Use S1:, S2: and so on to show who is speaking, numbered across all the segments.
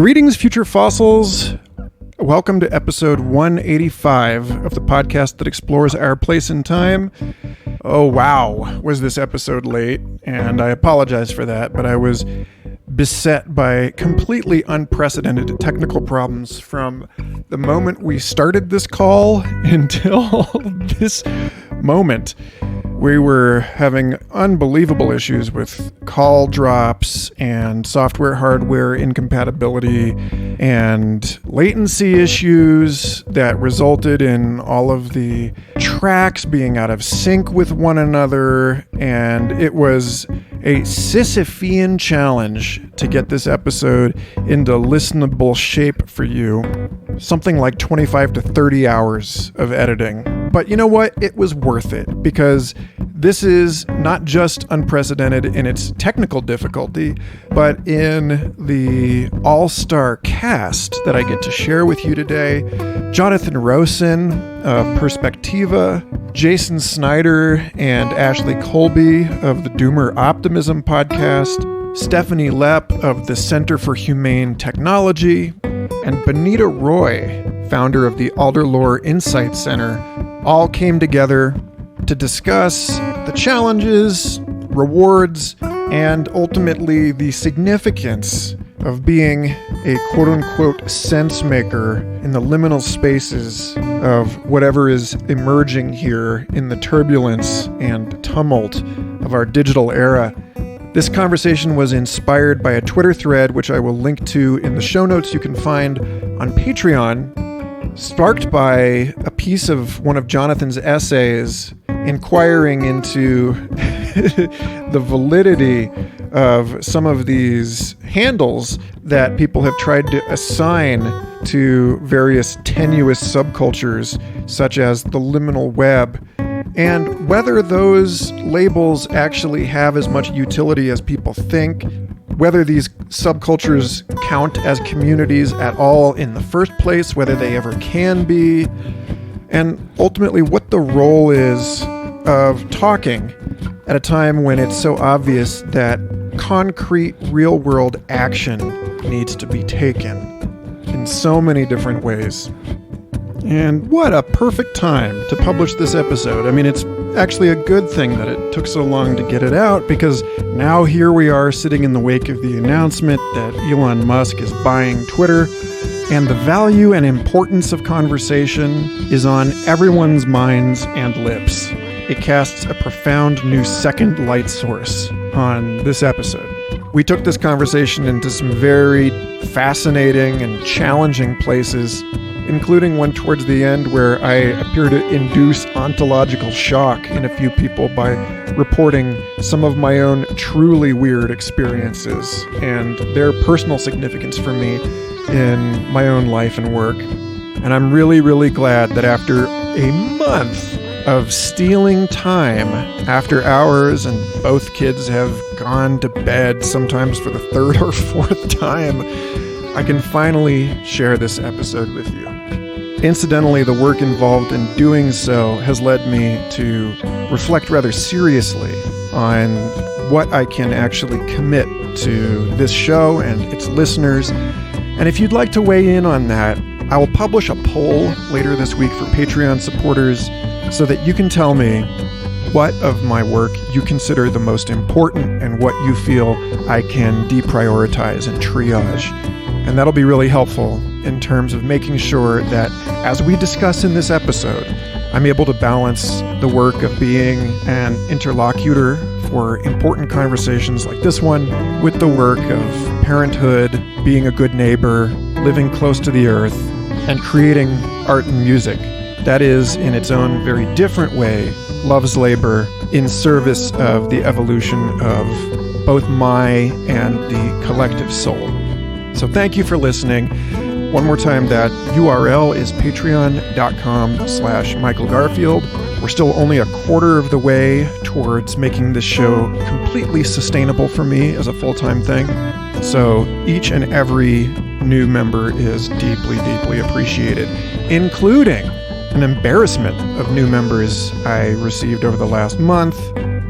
S1: Greetings, future fossils. Welcome to episode 185 of the podcast that explores our place in time. Oh, wow, was this episode late, and I apologize for that, but I was beset by completely unprecedented technical problems from the moment we started this call until this moment. We were having unbelievable issues with call drops and software hardware incompatibility and latency issues that resulted in all of the tracks being out of sync with one another, and it was a Sisyphean challenge to get this episode into listenable shape for you. Something like 25 to 30 hours of editing. But you know what? It was worth it, because this is not just unprecedented in its technical difficulty, but in the all-star cast that I get to share with you today. Jonathan Rowson of Perspectiva, Jason Snyder and Ashley Colby of the Doomer Optimism podcast, Stephanie Lepp of the Center for Humane Technology, and Bonnitta Roy, founder of the Alderlore Insight Center, all came together to discuss the challenges, rewards, and ultimately the significance of being a quote-unquote sense maker in the liminal spaces of whatever is emerging here in the turbulence and tumult of our digital era. This conversation was inspired by a Twitter thread, which I will link to in the show notes you can find on Patreon, sparked by a piece of one of Jonathan's essays inquiring into the validity of some of these handles that people have tried to assign to various tenuous subcultures, such as the liminal web, and whether those labels actually have as much utility as people think, whether these subcultures count as communities at all in the first place, whether they ever can be, and ultimately what the role is of talking at a time when it's so obvious that concrete real-world action needs to be taken in so many different ways. And what a perfect time to publish this episode. I mean, it's actually a good thing that it took so long to get it out, because now here we are sitting in the wake of the announcement that Elon Musk is buying Twitter, and the value and importance of conversation is on everyone's minds and lips. It casts a profound new second light source on this episode. We took this conversation into some very fascinating and challenging places, including one towards the end where I appear to induce ontological shock in a few people by reporting some of my own truly weird experiences and their personal significance for me in my own life and work. And I'm really, really glad that after a month of stealing time after hours, and both kids have gone to bed, sometimes for the third or fourth time, I can finally share this episode with you. Incidentally, the work involved in doing so has led me to reflect rather seriously on what I can actually commit to this show and its listeners. And if you'd like to weigh in on that, I will publish a poll later this week for Patreon supporters so that you can tell me what of my work you consider the most important and what you feel I can deprioritize and triage. And that'll be really helpful in terms of making sure that, as we discuss in this episode, I'm able to balance the work of being an interlocutor for important conversations like this one with the work of parenthood, being a good neighbor, living close to the earth, and creating art and music that is, in its own very different way, love's labor in service of the evolution of both my and the collective soul. So thank you for listening. One more time, that URL is patreon.com/Michael Garfield. We're still only a quarter of the way towards making this show completely sustainable for me as a full-time thing. So each and every new member is deeply, deeply appreciated, including an embarrassment of new members I received over the last month.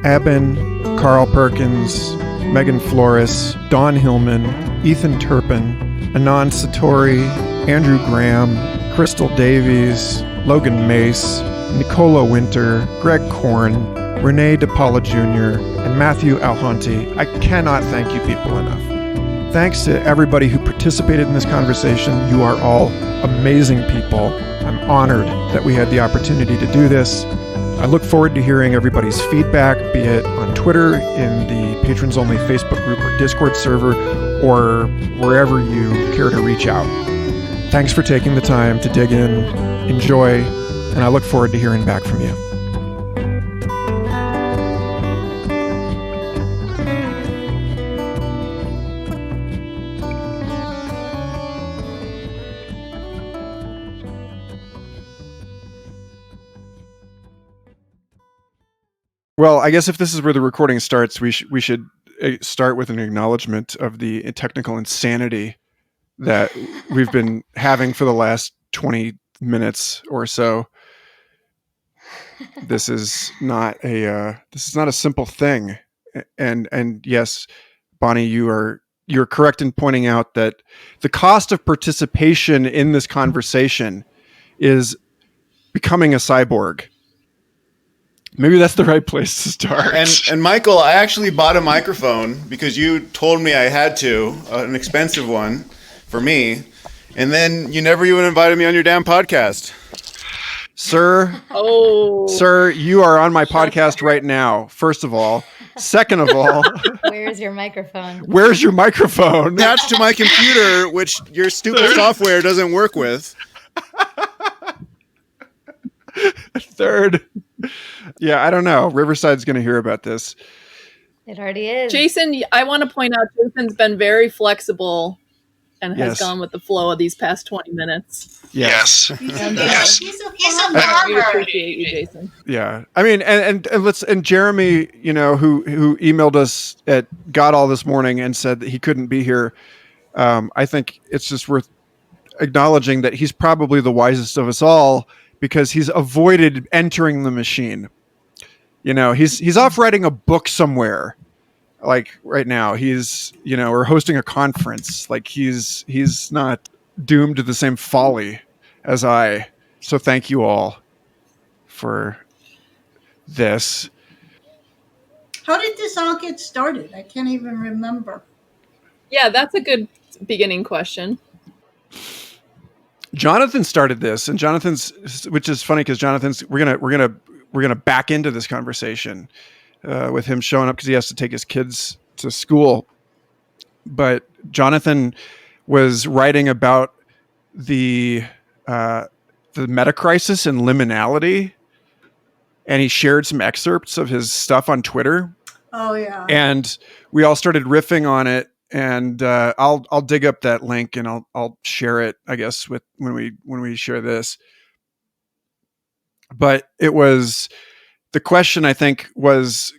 S1: Eben, Carl Perkins, Megan Flores, Don Hillman, Ethan Turpin, Anand Satori, Andrew Graham, Crystal Davies, Logan Mace, Nicola Winter, Greg Korn, Renee DePaula Jr., and Matthew Alhanti. I cannot thank you people enough. Thanks to everybody who participated in this conversation. You are all amazing people. I'm honored that we had the opportunity to do this. I look forward to hearing everybody's feedback, be it on Twitter, in the Patrons Only Facebook group or Discord server, or wherever you care to reach out. Thanks for taking the time to dig in, enjoy, and I look forward to hearing back from you. Well, I guess if this is where the recording starts, we should start with an acknowledgement of the technical insanity that we've been having for the last 20 minutes or so. This is not a simple thing, and yes, Bonnie, you're correct in pointing out that the cost of participation in this conversation is becoming a cyborg. Maybe that's the right place to start.
S2: And Michael, I actually bought a microphone because you told me I had to, an expensive one for me, and then you never even invited me on your damn podcast.
S1: Sir, you are on my podcast right now, first of all. Second of all,
S3: where's your microphone?
S1: Where's your microphone?
S2: Attached to my computer, which your stupid software doesn't work with.
S1: Third. Yeah, I don't know. Riverside's going to hear about this.
S3: It already is.
S4: Jason, I want to point out Jason's been very flexible and has gone with the flow of these past 20 minutes.
S1: Yes.
S3: Yes.
S4: He's a farmer. We appreciate you, Jason.
S1: Yeah. I mean, and Jeremy, who emailed us at God All this morning and said that he couldn't be here. I think it's just worth acknowledging that he's probably the wisest of us all, because he's avoided entering the machine. He's off writing a book somewhere. Like right now, he's, or hosting a conference. Like he's not doomed to the same folly as I. So thank you all for this.
S5: How did this all get started? I can't even remember.
S4: Yeah, that's a good beginning question.
S1: Jonathan started this, and which is funny because Jonathan's we're gonna back into this conversation with him showing up because he has to take his kids to school. But Jonathan was writing about the meta crisis and liminality, and he shared some excerpts of his stuff on Twitter.
S5: Oh yeah,
S1: and we all started riffing on it. And I'll dig up that link and I'll share it, I guess, with when we share this. But it was the question, I think, was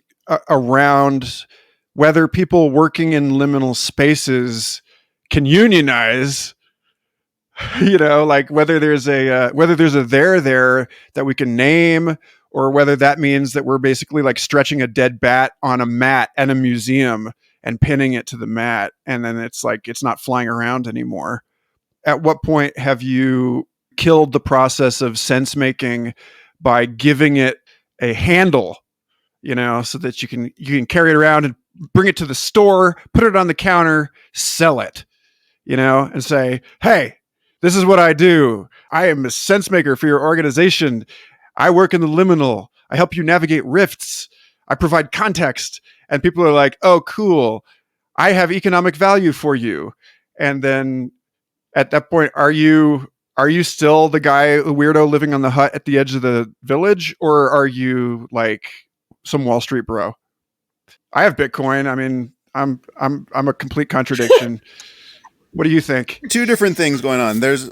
S1: around whether people working in liminal spaces can unionize. Like whether there's a there that we can name, or whether that means that we're basically like stretching a dead bat on a mat at a museum and pinning it to the mat, and then it's like it's not flying around anymore. At what point have you killed the process of sense making by giving it a handle, so that you can carry it around and bring it to the store, put it on the counter, sell it, and say, hey, this is what I do. I am a sense maker for your organization. I work in the liminal. I help you navigate rifts. I provide context. And people are like, oh, cool. I have economic value for you. And then at that point, are you still the guy, the weirdo living on the hut at the edge of the village? Or are you like some Wall Street bro? I have Bitcoin. I mean, I'm a complete contradiction. What do you think?
S2: Two different things going on. There's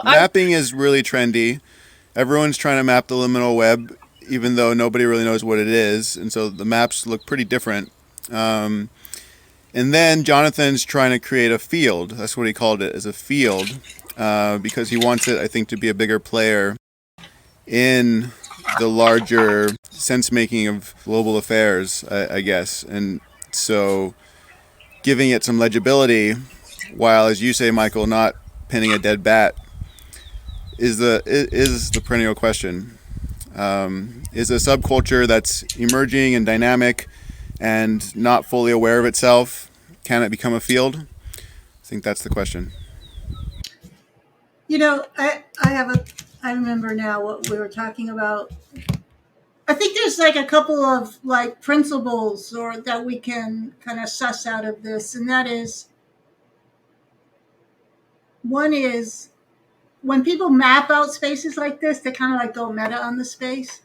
S2: mapping is really trendy. Everyone's trying to map the liminal web, even though nobody really knows what it is. And so the maps look pretty different. And then Jonathan's trying to create a field. That's what he called it, as a field, because he wants it, I think, to be a bigger player in the larger sense-making of global affairs, I guess. And so giving it some legibility while, as you say, Michael, not pinning a dead bat, is the perennial question. Is a subculture that's emerging and dynamic and not fully aware of itself, can it become a field? I think that's the question.
S5: You know, I remember now what we were talking about. I think there's like a couple of like principles or that we can kind of suss out of this, and that is, one is when people map out spaces like this, they kind of like go meta on the space.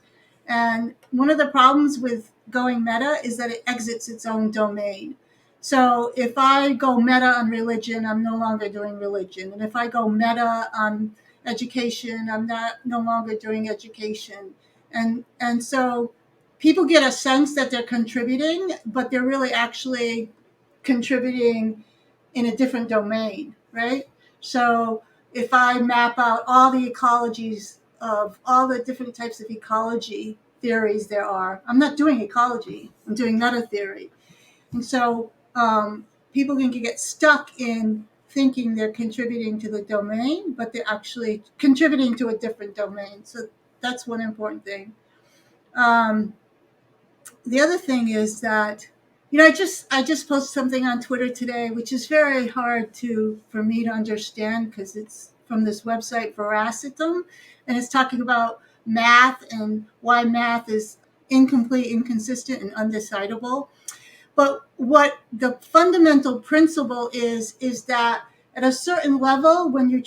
S5: And one of the problems with going meta is that it exits its own domain. So if I go meta on religion, I'm no longer doing religion. And if I go meta on education, I'm no longer doing education. And so people get a sense that they're contributing, but they're really actually contributing in a different domain, right? So if I map out all the ecologies of all the different types of ecology theories there are, I'm not doing ecology, I'm doing meta theory. And so people can get stuck in thinking they're contributing to the domain, but they're actually contributing to a different domain. So that's one important thing. The other thing is that, you know, I just posted something on Twitter today, which is very hard for me to understand because it's from this website Veracity, and it's talking about math and why math is incomplete, inconsistent, and undecidable. But what the fundamental principle is that at a certain level, when you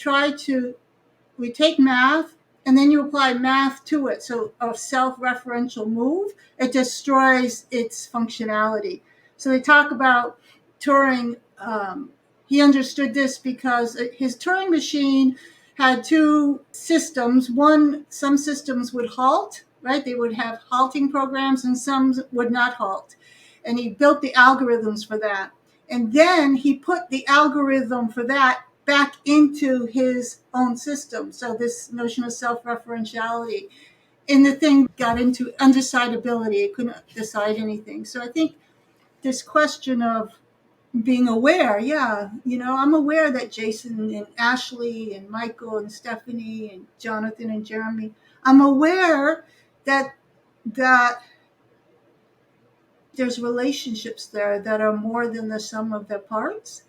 S5: we take math and then you apply math to it, so a self-referential move, it destroys its functionality. So they talk about Turing. He understood this because his Turing machine had two systems. One, some systems would halt, right? They would have halting programs, and some would not halt. And he built the algorithms for that. And then he put the algorithm for that back into his own system. So this notion of self-referentiality. And the thing got into undecidability. It couldn't decide anything. So I think this question of being aware, yeah, you know, I'm aware that Jason and Ashley and Michael and Stephanie and Jonathan and Jeremy, I'm aware that there's relationships there that are more than the sum of their parts.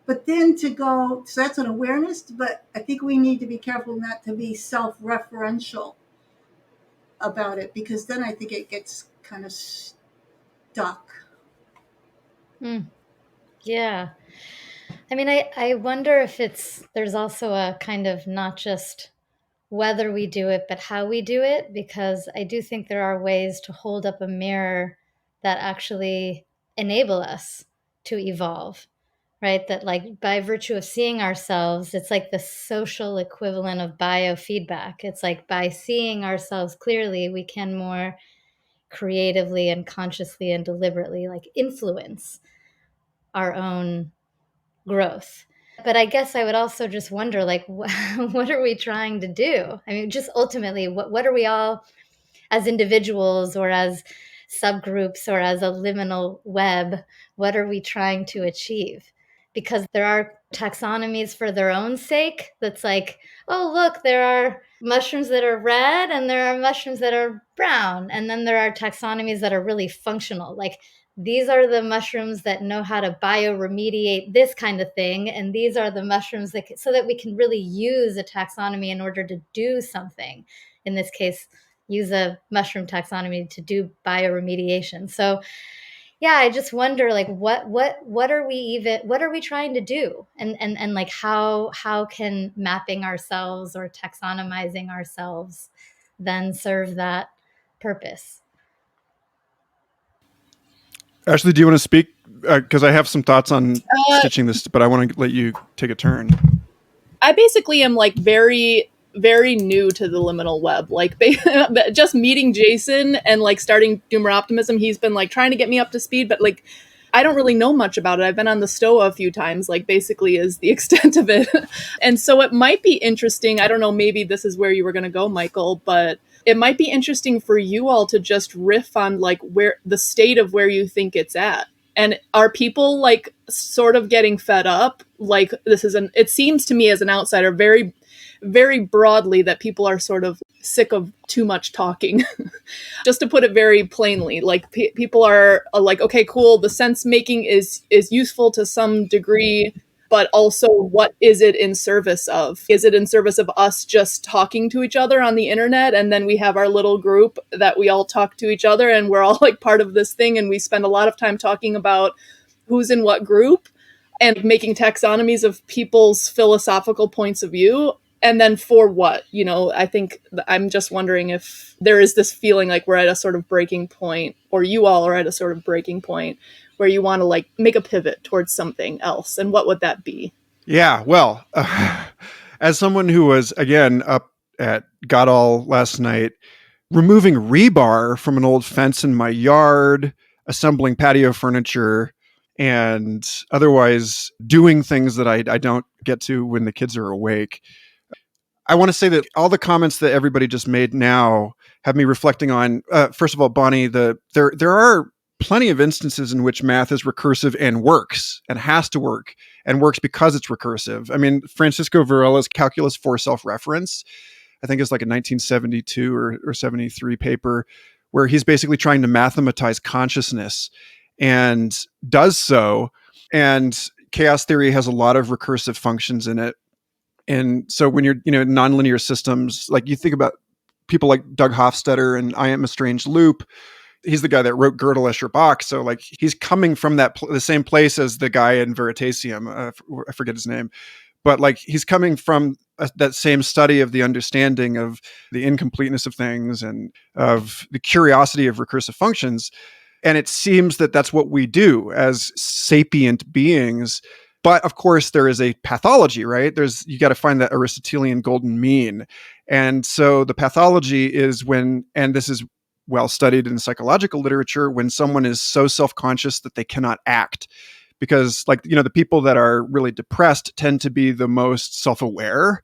S5: But then so that's an awareness, but I think we need to be careful not to be self-referential about it, because then I think it gets kind of stuck.
S3: Yeah. I mean, I wonder if there's also a kind of not just whether we do it, but how we do it, because I do think there are ways to hold up a mirror that actually enable us to evolve, right? That like by virtue of seeing ourselves, it's like the social equivalent of biofeedback. It's like by seeing ourselves clearly, we can more creatively and consciously and deliberately like influence our own growth. But I guess I would also just wonder, like, what are we trying to do? I mean, just ultimately, what are we all as individuals or as subgroups or as a liminal web, what are we trying to achieve? Because there are taxonomies for their own sake that's like, oh, look, there are mushrooms that are red and there are mushrooms that are brown. And then there are taxonomies that are really functional. Like, these are the mushrooms that know how to bioremediate this kind of thing. And these are the mushrooms so that we can really use a taxonomy in order to do something. In this case, use a mushroom taxonomy to do bioremediation. So yeah, I just wonder, like, what are we trying to do? And like, how can mapping ourselves or taxonomizing ourselves then serve that purpose?
S1: Ashley, do you want to speak? Because I have some thoughts on stitching this, but I want to let you take a turn.
S4: I basically am like very, very new to the liminal web. Like just meeting Jason and like starting Doomer Optimism, he's been like trying to get me up to speed, but like I don't really know much about it. I've been on the Stoa a few times, like basically is the extent of it. And so it might be interesting. I don't know, maybe this is where you were going to go, Michael, but it might be interesting for you all to just riff on like where the state of where you think it's at. And are people like sort of getting fed up? Like it seems to me as an outsider very, very broadly that people are sort of sick of too much talking. Just to put it very plainly, like people are like, okay, cool. The sense making is useful to some degree, but also what is it in service of? Is it in service of us just talking to each other on the internet? And then we have our little group that we all talk to each other and we're all like part of this thing. And we spend a lot of time talking about who's in what group and making taxonomies of people's philosophical points of view. And then for what? I think I'm just wondering if there is this feeling like we're at a sort of breaking point, or you all are at a sort of breaking point where you want to like make a pivot towards something else. And what would that be?
S1: Yeah, well, as someone who was, again, up at Godall last night, removing rebar from an old fence in my yard, assembling patio furniture, and otherwise doing things that I don't get to when the kids are awake. I want to say that all the comments that everybody just made now have me reflecting on, first of all, Bonnie, there are plenty of instances in which math is recursive and works and has to work and works because it's recursive. I mean, Francisco Varela's Calculus for Self-Reference, I think it's like a 1972 or 73 paper where he's basically trying to mathematize consciousness and does so. And chaos theory has a lot of recursive functions in it. And so when you're, nonlinear systems, like you think about people like Doug Hofstadter and I Am a Strange Loop, he's the guy that wrote Gödel, Escher, Bach. So like he's coming from the same place as the guy in Veritasium. I forget his name, but like he's coming from that same study of the understanding of the incompleteness of things and of the curiosity of recursive functions. And it seems that that's what we do as sapient beings. But of course, there is a pathology, right? You got to find that Aristotelian golden mean. And so the pathology is when, and this is well studied in psychological literature, when someone is so self-conscious that they cannot act. Because the people that are really depressed tend to be the most self-aware.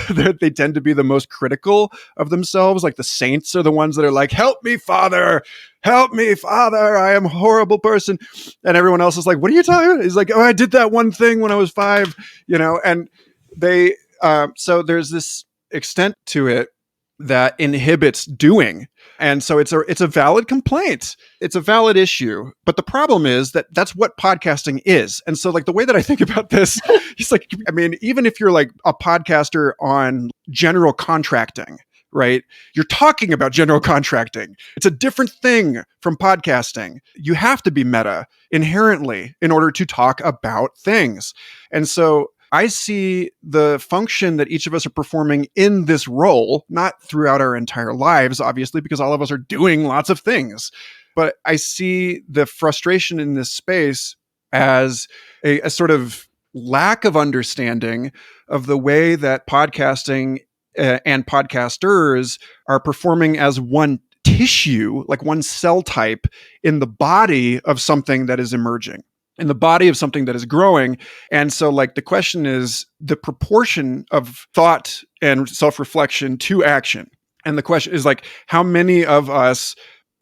S1: They tend to be the most critical of themselves. Like the saints are the ones that are like, help me, Father, I am a horrible person. And everyone else is like, what are you talking about? He's like, oh, I did that one thing when I was 5, and they, so there's this extent to it that inhibits doing. And so it's a valid complaint. It's a valid issue. But the problem is that that's what podcasting is. And so like the way that I think about this, it's like, I mean, even if you're like a podcaster on general contracting, right? You're talking about general contracting. It's a different thing from podcasting. You have to be meta inherently in order to talk about things. And so I see the function that each of us are performing in this role, not throughout our entire lives, obviously, because all of us are doing lots of things. But I see the frustration in this space as a sort of lack of understanding of the way that podcasting and podcasters are performing as one tissue, like one cell type in the body of something that is emerging, in the body of something that is growing. And so like the question is the proportion of thought and self-reflection to action. And the question is like, how many of us,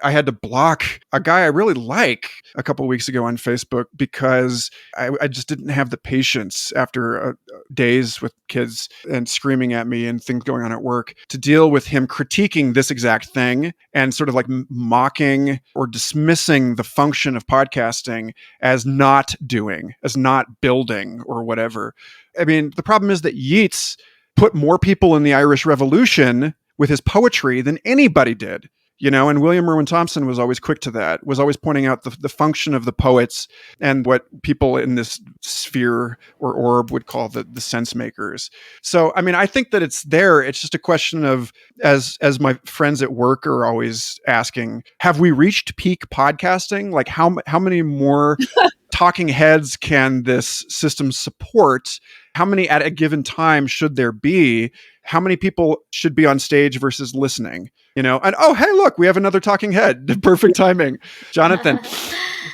S1: I had to block a guy I really like a couple of weeks ago on Facebook because I just didn't have the patience after days with kids and screaming at me and things going on at work to deal with him critiquing this exact thing and sort of like mocking or dismissing the function of podcasting as not doing, as not building or whatever. I mean, the problem is that Yeats put more people in the Irish Revolution with his poetry than anybody did. And William Irwin Thompson was always quick to that, was always pointing out the function of the poets and what people in this sphere or orb would call the sense makers. So, I mean, I think that it's there. It's just a question of, as my friends at work are always asking, have we reached peak podcasting? Like how many more talking heads can this system support? How many at a given time should there be? How many people should be on stage versus listening? And oh, hey, look, we have another talking head. Perfect timing, Jonathan.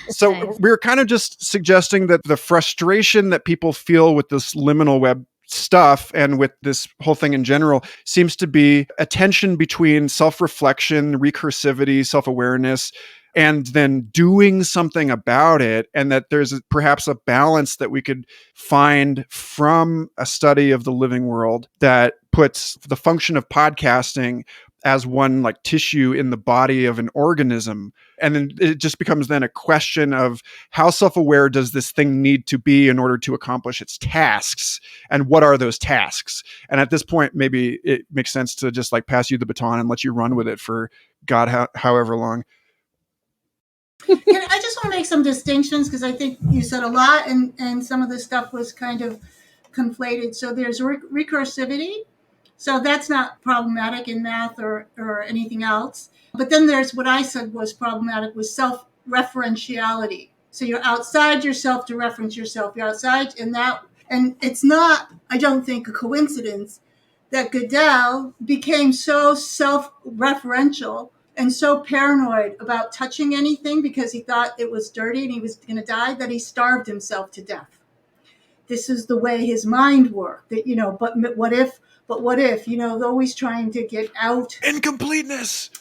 S1: So
S3: Nice.
S1: we're kind of just suggesting that the frustration that people feel with this liminal web stuff and with this whole thing in general seems to be a tension between self-reflection, recursivity, self-awareness, and then doing something about it, and that there's perhaps a balance that we could find from a study of the living world that puts the function of podcasting as one like tissue in the body of an organism. And then it just becomes then a question of how self-aware does this thing need to be in order to accomplish its tasks, and what are those tasks? And at this point, maybe it makes sense to just like pass you the baton and let you run with it for God, however long.
S5: I just want to make some distinctions, because I think you said a lot, and some of the stuff was kind of conflated. So there's recursivity. So that's not problematic in math or anything else. But then there's what I said was problematic, was self-referentiality. So you're outside yourself to reference yourself. You're outside in that. And it's not, I don't think, a coincidence that Goodell became so self-referential and so paranoid about touching anything because he thought it was dirty and he was going to die, that he starved himself to death. This is the way his mind worked. That, but what if, always trying to get out.
S1: Incompleteness.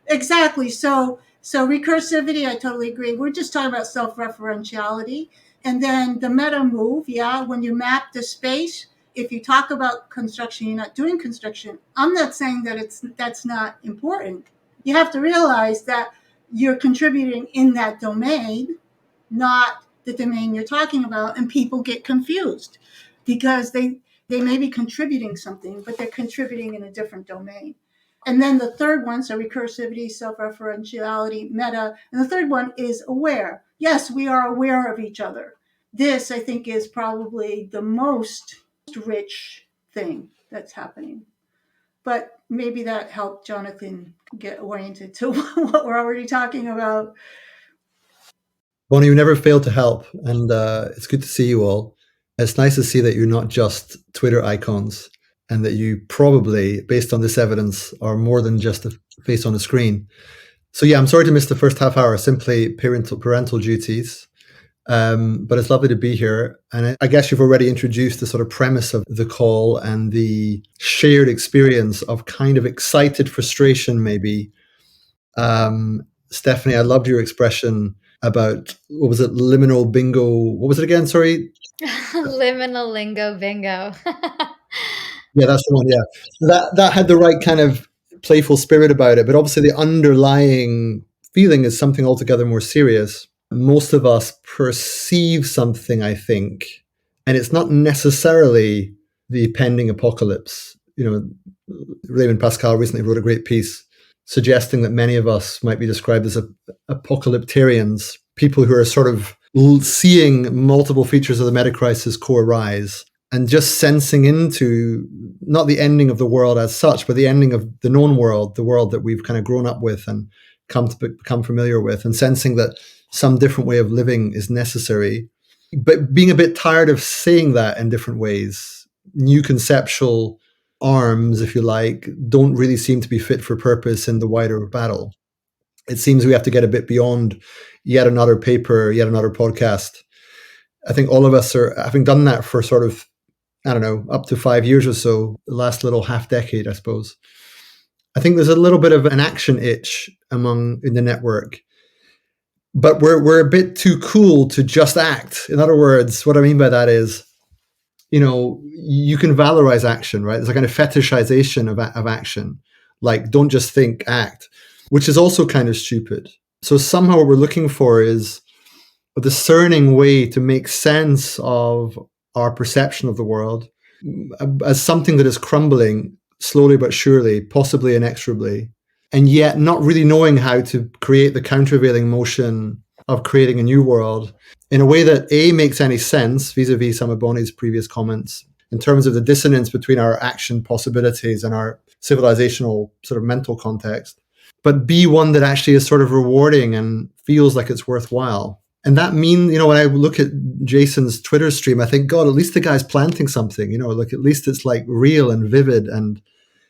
S5: Exactly. So recursivity, I totally agree. We're just talking about self-referentiality. And then the meta move, when you map the space, if you talk about construction, you're not doing construction. I'm not saying that that's not important. You have to realize that you're contributing in that domain, not the domain you're talking about, and people get confused because they may be contributing something, but they're contributing in a different domain. And then the third one, so recursivity, self-referentiality, meta, and the third one is aware. Yes, we are aware of each other. This, I think, is probably the most rich thing that's happening. But maybe that helped Jonathan get oriented to what we're already talking about.
S6: Bonnie, you never fail to help, and it's good to see you all. It's nice to see that you're not just Twitter icons, and that you probably, based on this evidence, are more than just a face on a screen. So yeah, I'm sorry to miss the first half hour, simply parental duties. But it's lovely to be here. And I guess you've already introduced the sort of premise of the call and the shared experience of kind of excited frustration, maybe. Stephanie, I loved your expression about, what was it, liminal bingo? What was it again? Sorry?
S3: Liminal lingo bingo.
S6: Yeah, that's the one. Yeah. That had the right kind of playful spirit about it. But obviously the underlying feeling is something altogether more serious. Most of us perceive something, I think, and it's not necessarily the pending apocalypse. Raymond Pascal recently wrote a great piece suggesting that many of us might be described as apocalyptarians, people who are sort of seeing multiple features of the meta-crisis co-arise and just sensing into not the ending of the world as such, but the ending of the known world, the world that we've kind of grown up with and come to become familiar with, and sensing that some different way of living is necessary, but being a bit tired of saying that in different ways. New conceptual arms, if you like, don't really seem to be fit for purpose in the wider battle. It seems we have to get a bit beyond yet another paper, yet another podcast. I think all of us are, having done that for sort of, I don't know, up to 5 years or so, the last little half decade, I suppose. I think there's a little bit of an action itch in the network. But we're a bit too cool to just act. In other words, what I mean by that is, you can valorize action, right? There's a kind of fetishization of action. Like, don't just think, act, which is also kind of stupid. So somehow what we're looking for is a discerning way to make sense of our perception of the world as something that is crumbling slowly but surely, possibly inexorably, and yet not really knowing how to create the countervailing motion of creating a new world in a way that A, makes any sense vis-a-vis some of Bonnie's previous comments in terms of the dissonance between our action possibilities and our civilizational sort of mental context, but B, one that actually is sort of rewarding and feels like it's worthwhile. And that means, when I look at Jason's Twitter stream, I think, God, at least the guy's planting something, like at least it's like real and vivid and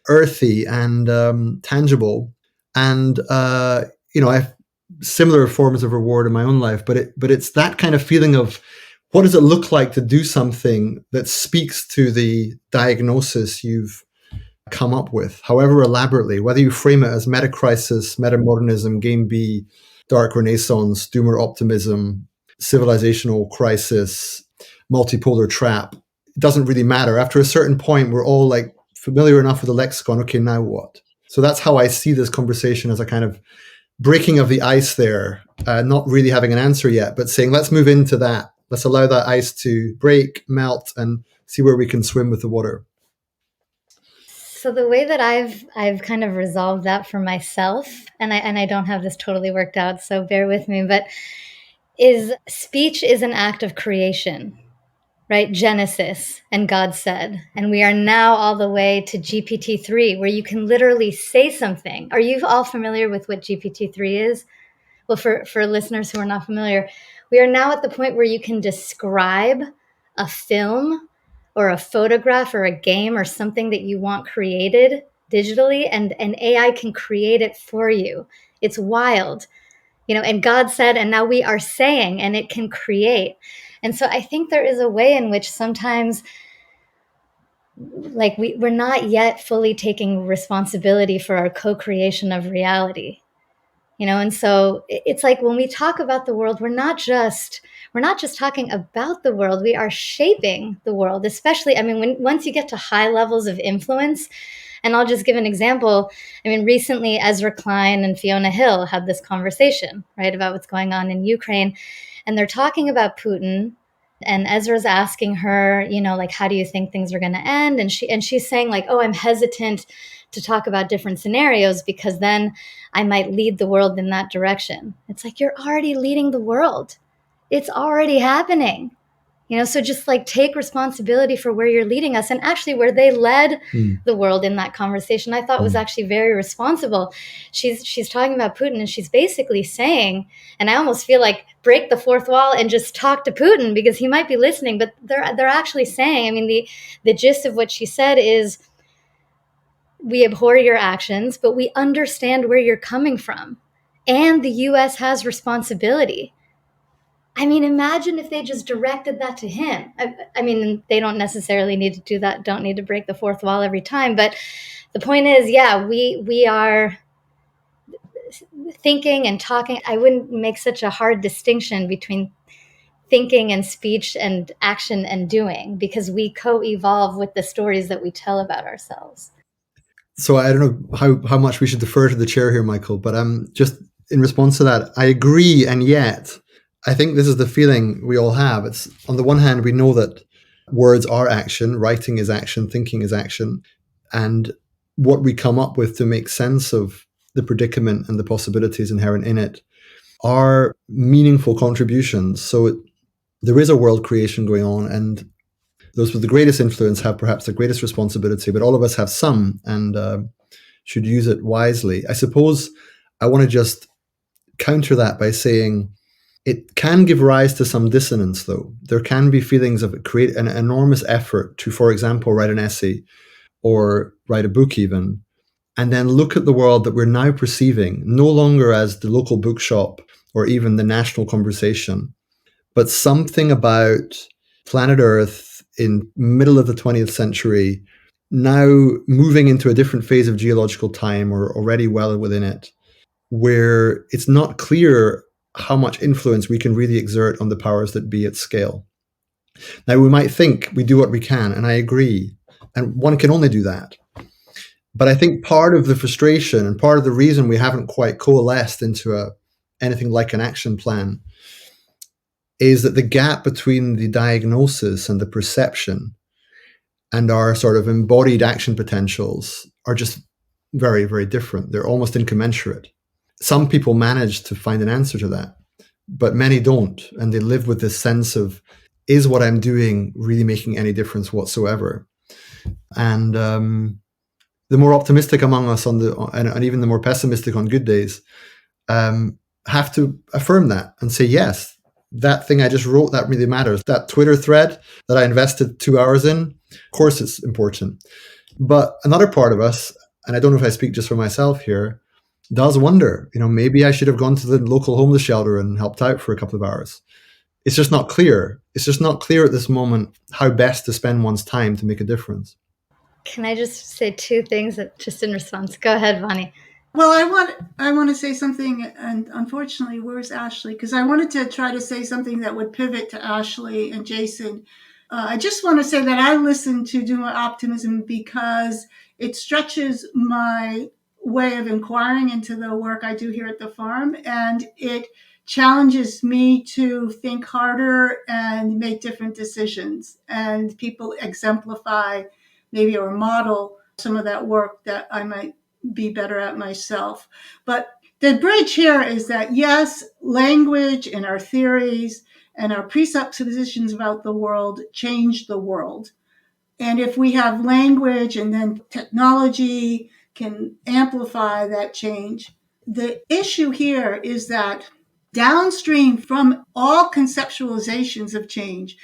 S6: earthy and tangible. And, I have similar forms of reward in my own life, but it's that kind of feeling of what does it look like to do something that speaks to the diagnosis you've come up with, however elaborately, whether you frame it as meta-crisis, meta-modernism, game B, dark renaissance, doomer optimism, civilizational crisis, multipolar trap. It doesn't really matter. After a certain point, we're all like familiar enough with the lexicon. Okay, now what? So that's how I see this conversation, as a kind of breaking of the ice there, not really having an answer yet, but saying, let's move into that. Let's allow that ice to break, melt, and see where we can swim with the water.
S3: So the way that I've kind of resolved that for myself, and I don't have this totally worked out, so bear with me, but is speech is an act of creation, right? Genesis, and God said, and we are now all the way to GPT-3, where you can literally say something. Are you all familiar with what GPT-3 is? Well, for listeners who are not familiar, we are now at the point where you can describe a film or a photograph or a game or something that you want created digitally, and AI can create it for you. It's wild, and God said, and now we are saying, and it can create. And so I think there is a way in which sometimes, like, we're not yet fully taking responsibility for our co-creation of reality. And so it's like when we talk about the world, we're not just talking about the world, we are shaping the world, especially, once you get to high levels of influence. And I'll just give an example. Recently, Ezra Klein and Fiona Hill had this conversation, right, about what's going on in Ukraine. And they're talking about Putin. And Ezra's asking her, like, how do you think things are going to end? And she's saying, like, oh, I'm hesitant to talk about different scenarios because then I might lead the world in that direction. It's like, you're already leading the world. It's already happening. So just like take responsibility for where you're leading us. And actually where they led the world in that conversation, I thought was actually very responsible. She's talking about Putin, and she's basically saying, and I almost feel like break the fourth wall and just talk to Putin because he might be listening, but they're actually saying, the gist of what she said is, we abhor your actions, but we understand where you're coming from. And the US has responsibility. Imagine if they just directed that to him. They don't necessarily need to do that, don't need to break the fourth wall every time. But the point is, yeah, we are thinking and talking. I wouldn't make such a hard distinction between thinking and speech and action and doing, because we co-evolve with the stories that we tell about ourselves.
S6: So I don't know how much we should defer to the chair here, Michael, but just in response to that, I agree. And yet, I think this is the feeling we all have. It's, on the one hand, we know that words are action, writing is action, thinking is action. And what we come up with to make sense of the predicament and the possibilities inherent in it are meaningful contributions. So there is a world creation going on, and those with the greatest influence have perhaps the greatest responsibility, but all of us have some, and should use it wisely. I suppose I want to just counter that by saying it can give rise to some dissonance, though. There can be feelings of create an enormous effort to, for example, write an essay or write a book even, and then look at the world that we're now perceiving no longer as the local bookshop or even the national conversation, but something about planet Earth in middle of the 20th century, now moving into a different phase of geological time or already well within it, where it's not clear how much influence we can really exert on the powers that be at scale. Now, we might think we do what we can, and I agree, and one can only do that. But I think part of the frustration and part of the reason we haven't quite coalesced into anything like an action plan is that the gap between the diagnosis and the perception and our sort of embodied action potentials are just very, very different. They're almost incommensurate. Some people manage to find an answer to that, but many don't. And they live with this sense of, is what I'm doing really making any difference whatsoever? And the more optimistic among us and even the more pessimistic on good days have to affirm that and say, yes, that thing I just wrote, that really matters. That Twitter thread that I invested 2 hours in, of course it's important. But another part of us, and I don't know if I speak just for myself here, does wonder, maybe I should have gone to the local homeless shelter and helped out for a couple of hours. It's just not clear. It's just not clear at this moment how best to spend one's time to make a difference.
S3: Can I just say two things that just in response? Go ahead, Bonnie.
S5: Well, I want to say something, and unfortunately, where's Ashley? Because I wanted to try to say something that would pivot to Ashley and Jason. I just want to say that I listen to Doom Optimism because it stretches my way of inquiring into the work I do here at the farm, and it challenges me to think harder and make different decisions. And people exemplify maybe or model some of that work that I might be better at myself. But the bridge here is that, yes, language and our theories and our presuppositions about the world change the world. And if we have language and then technology can amplify that change, the issue here is that downstream from all conceptualizations of change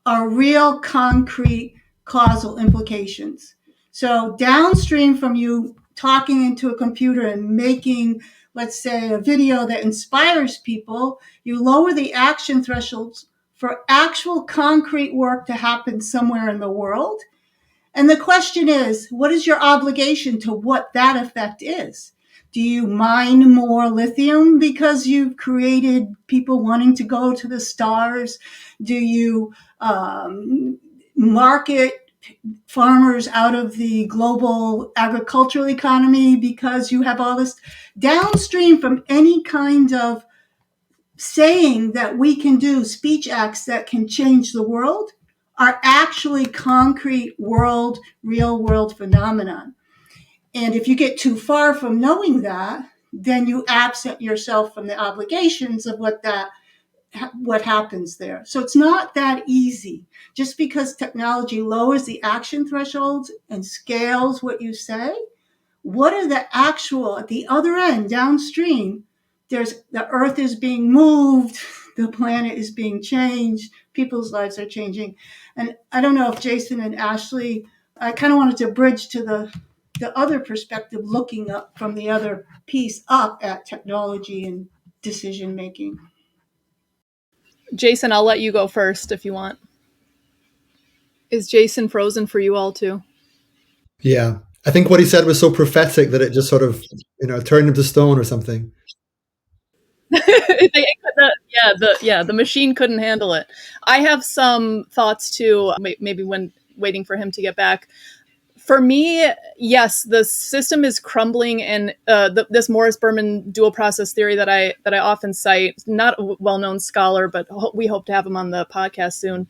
S5: are real concrete causal implications. So downstream from you talking into a computer and making, let's say, a video that inspires people, you lower the action thresholds for actual concrete work to happen somewhere in the world. And the question is, what is your obligation to what that effect is? Do you mine more lithium because you've created people wanting to go to the stars? Do you market farmers out of the global agricultural economy because you have all this downstream from any kind of saying that we can do speech acts that can change the world are actually concrete world, real world phenomenon. And if you get too far from knowing that, then you absent yourself from the obligations of what happens there. So it's not that easy. Just because technology lowers the action thresholds and scales what you say, what are the actual, at the other end, downstream, the earth is being moved, the planet is being changed, people's lives are changing. And I don't know if Jason and Ashley, I kind of wanted to bridge to the other perspective, looking up from the other piece up at technology and decision making.
S4: Jason, I'll let you go first if you want. Is Jason frozen for you all too?
S6: Yeah. I think what he said was so prophetic that it just sort of, turned him to stone or something.
S4: The machine couldn't handle it. I have some thoughts too, maybe when waiting for him to get back. For me, yes, the system is crumbling, and this Morris Berman dual process theory that I often cite, not a well-known scholar, but we hope to have him on the podcast soon.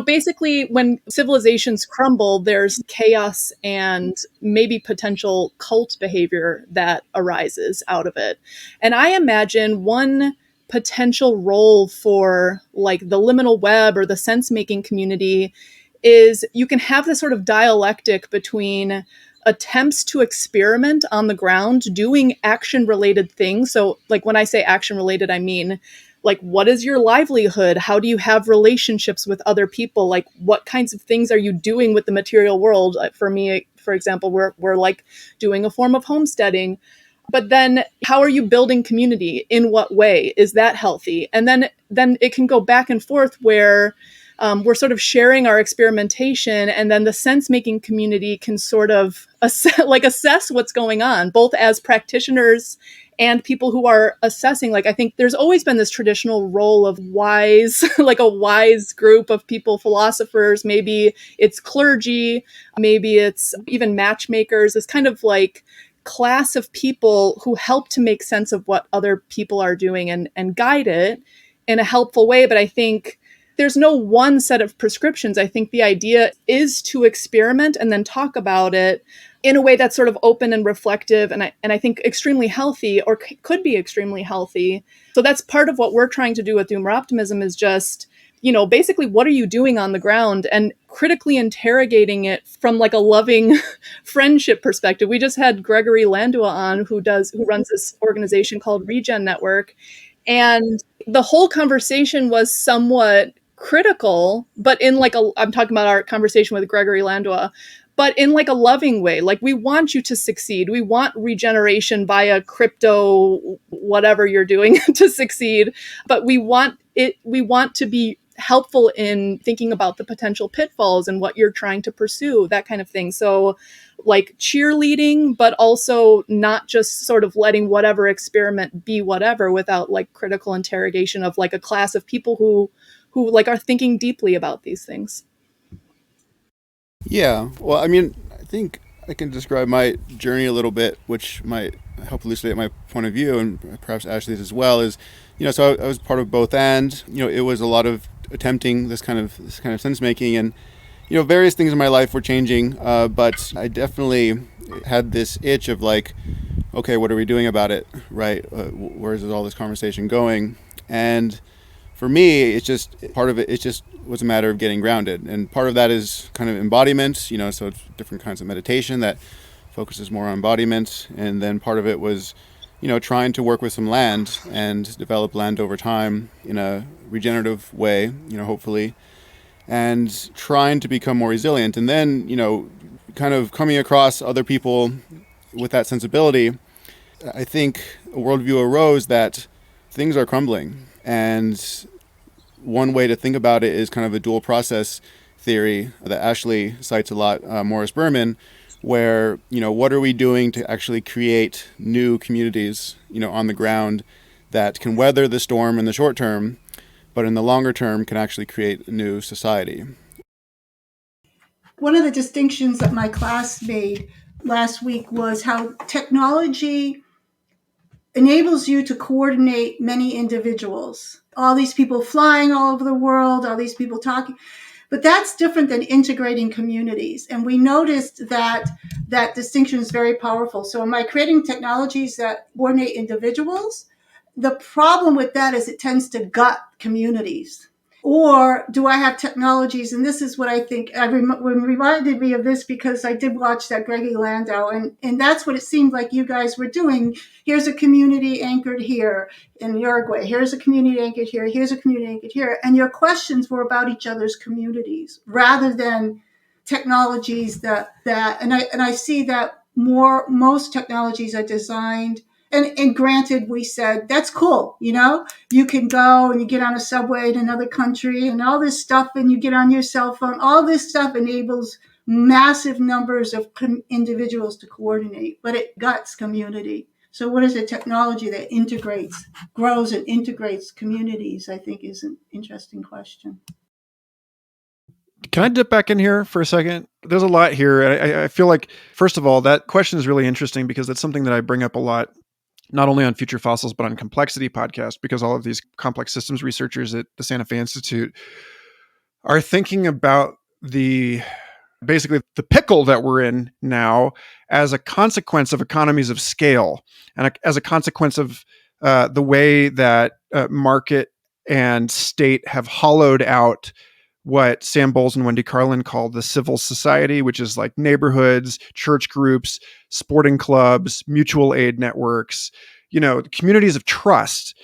S4: Basically, when civilizations crumble, there's chaos and maybe potential cult behavior that arises out of it. And I imagine one potential role for like the liminal web or the sense-making community is you can have this sort of dialectic between attempts to experiment on the ground, doing action-related things. So like when I say action-related, I mean like, what is your livelihood? How do you have relationships with other people? Like, what kinds of things are you doing with the material world? For me, for example, we're like doing a form of homesteading. But then how are you building community? In what way? Is that healthy? And then it can go back and forth where we're sort of sharing our experimentation, and then the sense-making community can sort of assess what's going on, both as practitioners and people who are assessing. Like, I think there's always been this traditional role of wise, like a wise group of people, philosophers, maybe it's clergy, maybe it's even matchmakers, this kind of like class of people who help to make sense of what other people are doing and guide it in a helpful way. But I think there's no one set of prescriptions. I think the idea is to experiment and then talk about it in a way that's sort of open and reflective, and I think extremely healthy, or could be extremely healthy. So that's part of what we're trying to do with Doomer Optimism, is just, basically what are you doing on the ground, and critically interrogating it from like a loving friendship perspective. We just had Gregory Landua on, who runs this organization called Regen Network, and the whole conversation was somewhat critical, but in like I'm talking about our conversation with Gregory Landua, but in like a loving way. Like, we want you to succeed. We want regeneration via crypto, whatever you're doing to succeed. But we want to be helpful in thinking about the potential pitfalls and what you're trying to pursue, that kind of thing. So like cheerleading, but also not just sort of letting whatever experiment be whatever without like critical interrogation of like a class of people who like are thinking deeply about these things.
S2: Yeah. Well, I mean, I think I can describe my journey a little bit, which might help elucidate my point of view, and perhaps Ashley's as well. Is, so I was part of both, and it was a lot of attempting this kind of sense making, and various things in my life were changing, but I definitely had this itch of like, okay, what are we doing about it, right? Where is all this conversation going? And for me, it's just part of it. It just was a matter of getting grounded, and part of that is kind of embodiment. So it's different kinds of meditation that focuses more on embodiment, and then part of it was, trying to work with some land and develop land over time in a regenerative way, hopefully, and trying to become more resilient, and then kind of coming across other people with that sensibility. I think a worldview arose that things are crumbling, and one way to think about it is kind of a dual process theory that Ashley cites a lot, Morris Berman, where, what are we doing to actually create new communities, on the ground that can weather the storm in the short term, but in the longer term can actually create a new society.
S5: One of the distinctions that my class made last week was how technology enables you to coordinate many individuals. All these people flying all over the world, all these people talking. But that's different than integrating communities. And we noticed that that distinction is very powerful. So am I creating technologies that coordinate individuals? The problem with that is it tends to gut communities. Or do I have technologies? And this is what I think reminded me of this because I did watch that Greggy Landau, and that's what it seemed like you guys were doing. Here's a community anchored here in Uruguay. Here's a community anchored here. Here's a community anchored here. And your questions were about each other's communities rather than technologies that and I see that most technologies are designed. And granted, we said, that's cool. You can go and you get on a subway in another country and all this stuff, and you get on your cell phone. All this stuff enables massive numbers of individuals to coordinate, but it guts community. So what is a technology that grows and integrates communities, I think is an interesting question.
S1: Can I dip back in here for a second? There's a lot here. I feel like, first of all, that question is really interesting because that's something that I bring up a lot, not only on Future Fossils, but on Complexity podcast, because all of these complex systems researchers at the Santa Fe Institute are thinking about basically the pickle that we're in now as a consequence of economies of scale and as a consequence of the way that market and state have hollowed out what Sam Bowles and Wendy Carlin call the civil society, which is like neighborhoods, church groups, sporting clubs, mutual aid networks, communities of trust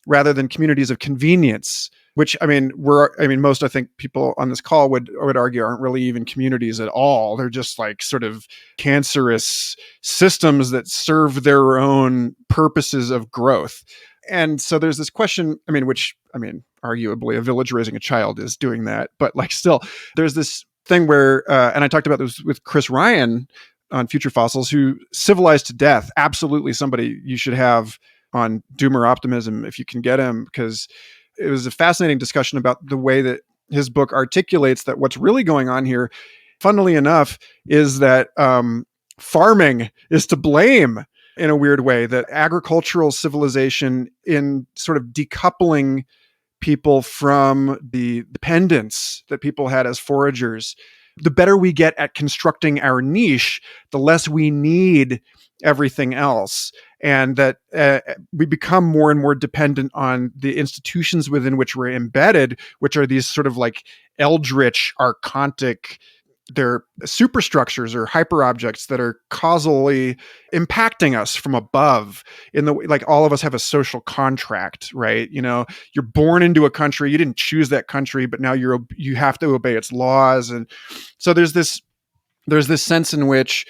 S1: rather than communities of convenience, which, most, I think, people on this call would argue aren't really even communities at all. They're just like sort of cancerous systems that serve their own purposes of growth. And so there's this question, arguably a village raising a child is doing that, but like still there's this thing where, and I talked about this with Chris Ryan on Future Fossils, who civilized to death, absolutely somebody you should have on Doomer Optimism if you can get him, because it was a fascinating discussion about the way that his book articulates that what's really going on here, funnily enough, is that farming is to blame in a weird way, that agricultural civilization in sort of decoupling people from the dependence that people had as foragers. The better we get at constructing our niche, the less we need everything else. And that we become more and more dependent on the institutions within which we're embedded, which are these sort of like eldritch, archontic, they're superstructures or hyperobjects that are causally impacting us from above in the way, like all of us have a social contract, right? You're born into a country, you didn't choose that country, but now you have to obey its laws. And so there's this sense in which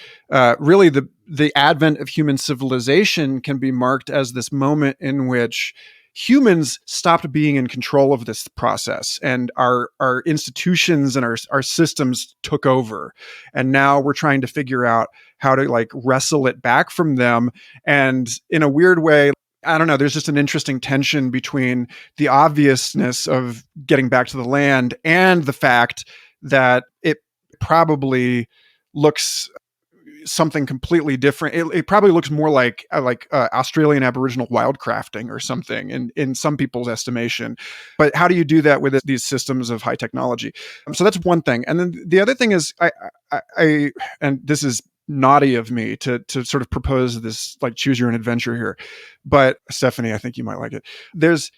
S1: really the advent of human civilization can be marked as this moment in which humans stopped being in control of this process, and our institutions and our systems took over. And now we're trying to figure out how to like wrestle it back from them. And in a weird way, I don't know, there's just an interesting tension between the obviousness of getting back to the land and the fact that it probably looks something completely different. It probably looks more like Australian Aboriginal wildcrafting or something in some people's estimation. But how do you do that with these systems of high technology? So that's one thing. And then the other thing is, I and this is naughty of me to sort of propose this like choose your own adventure here, but Stephanie, I think you might like it. There's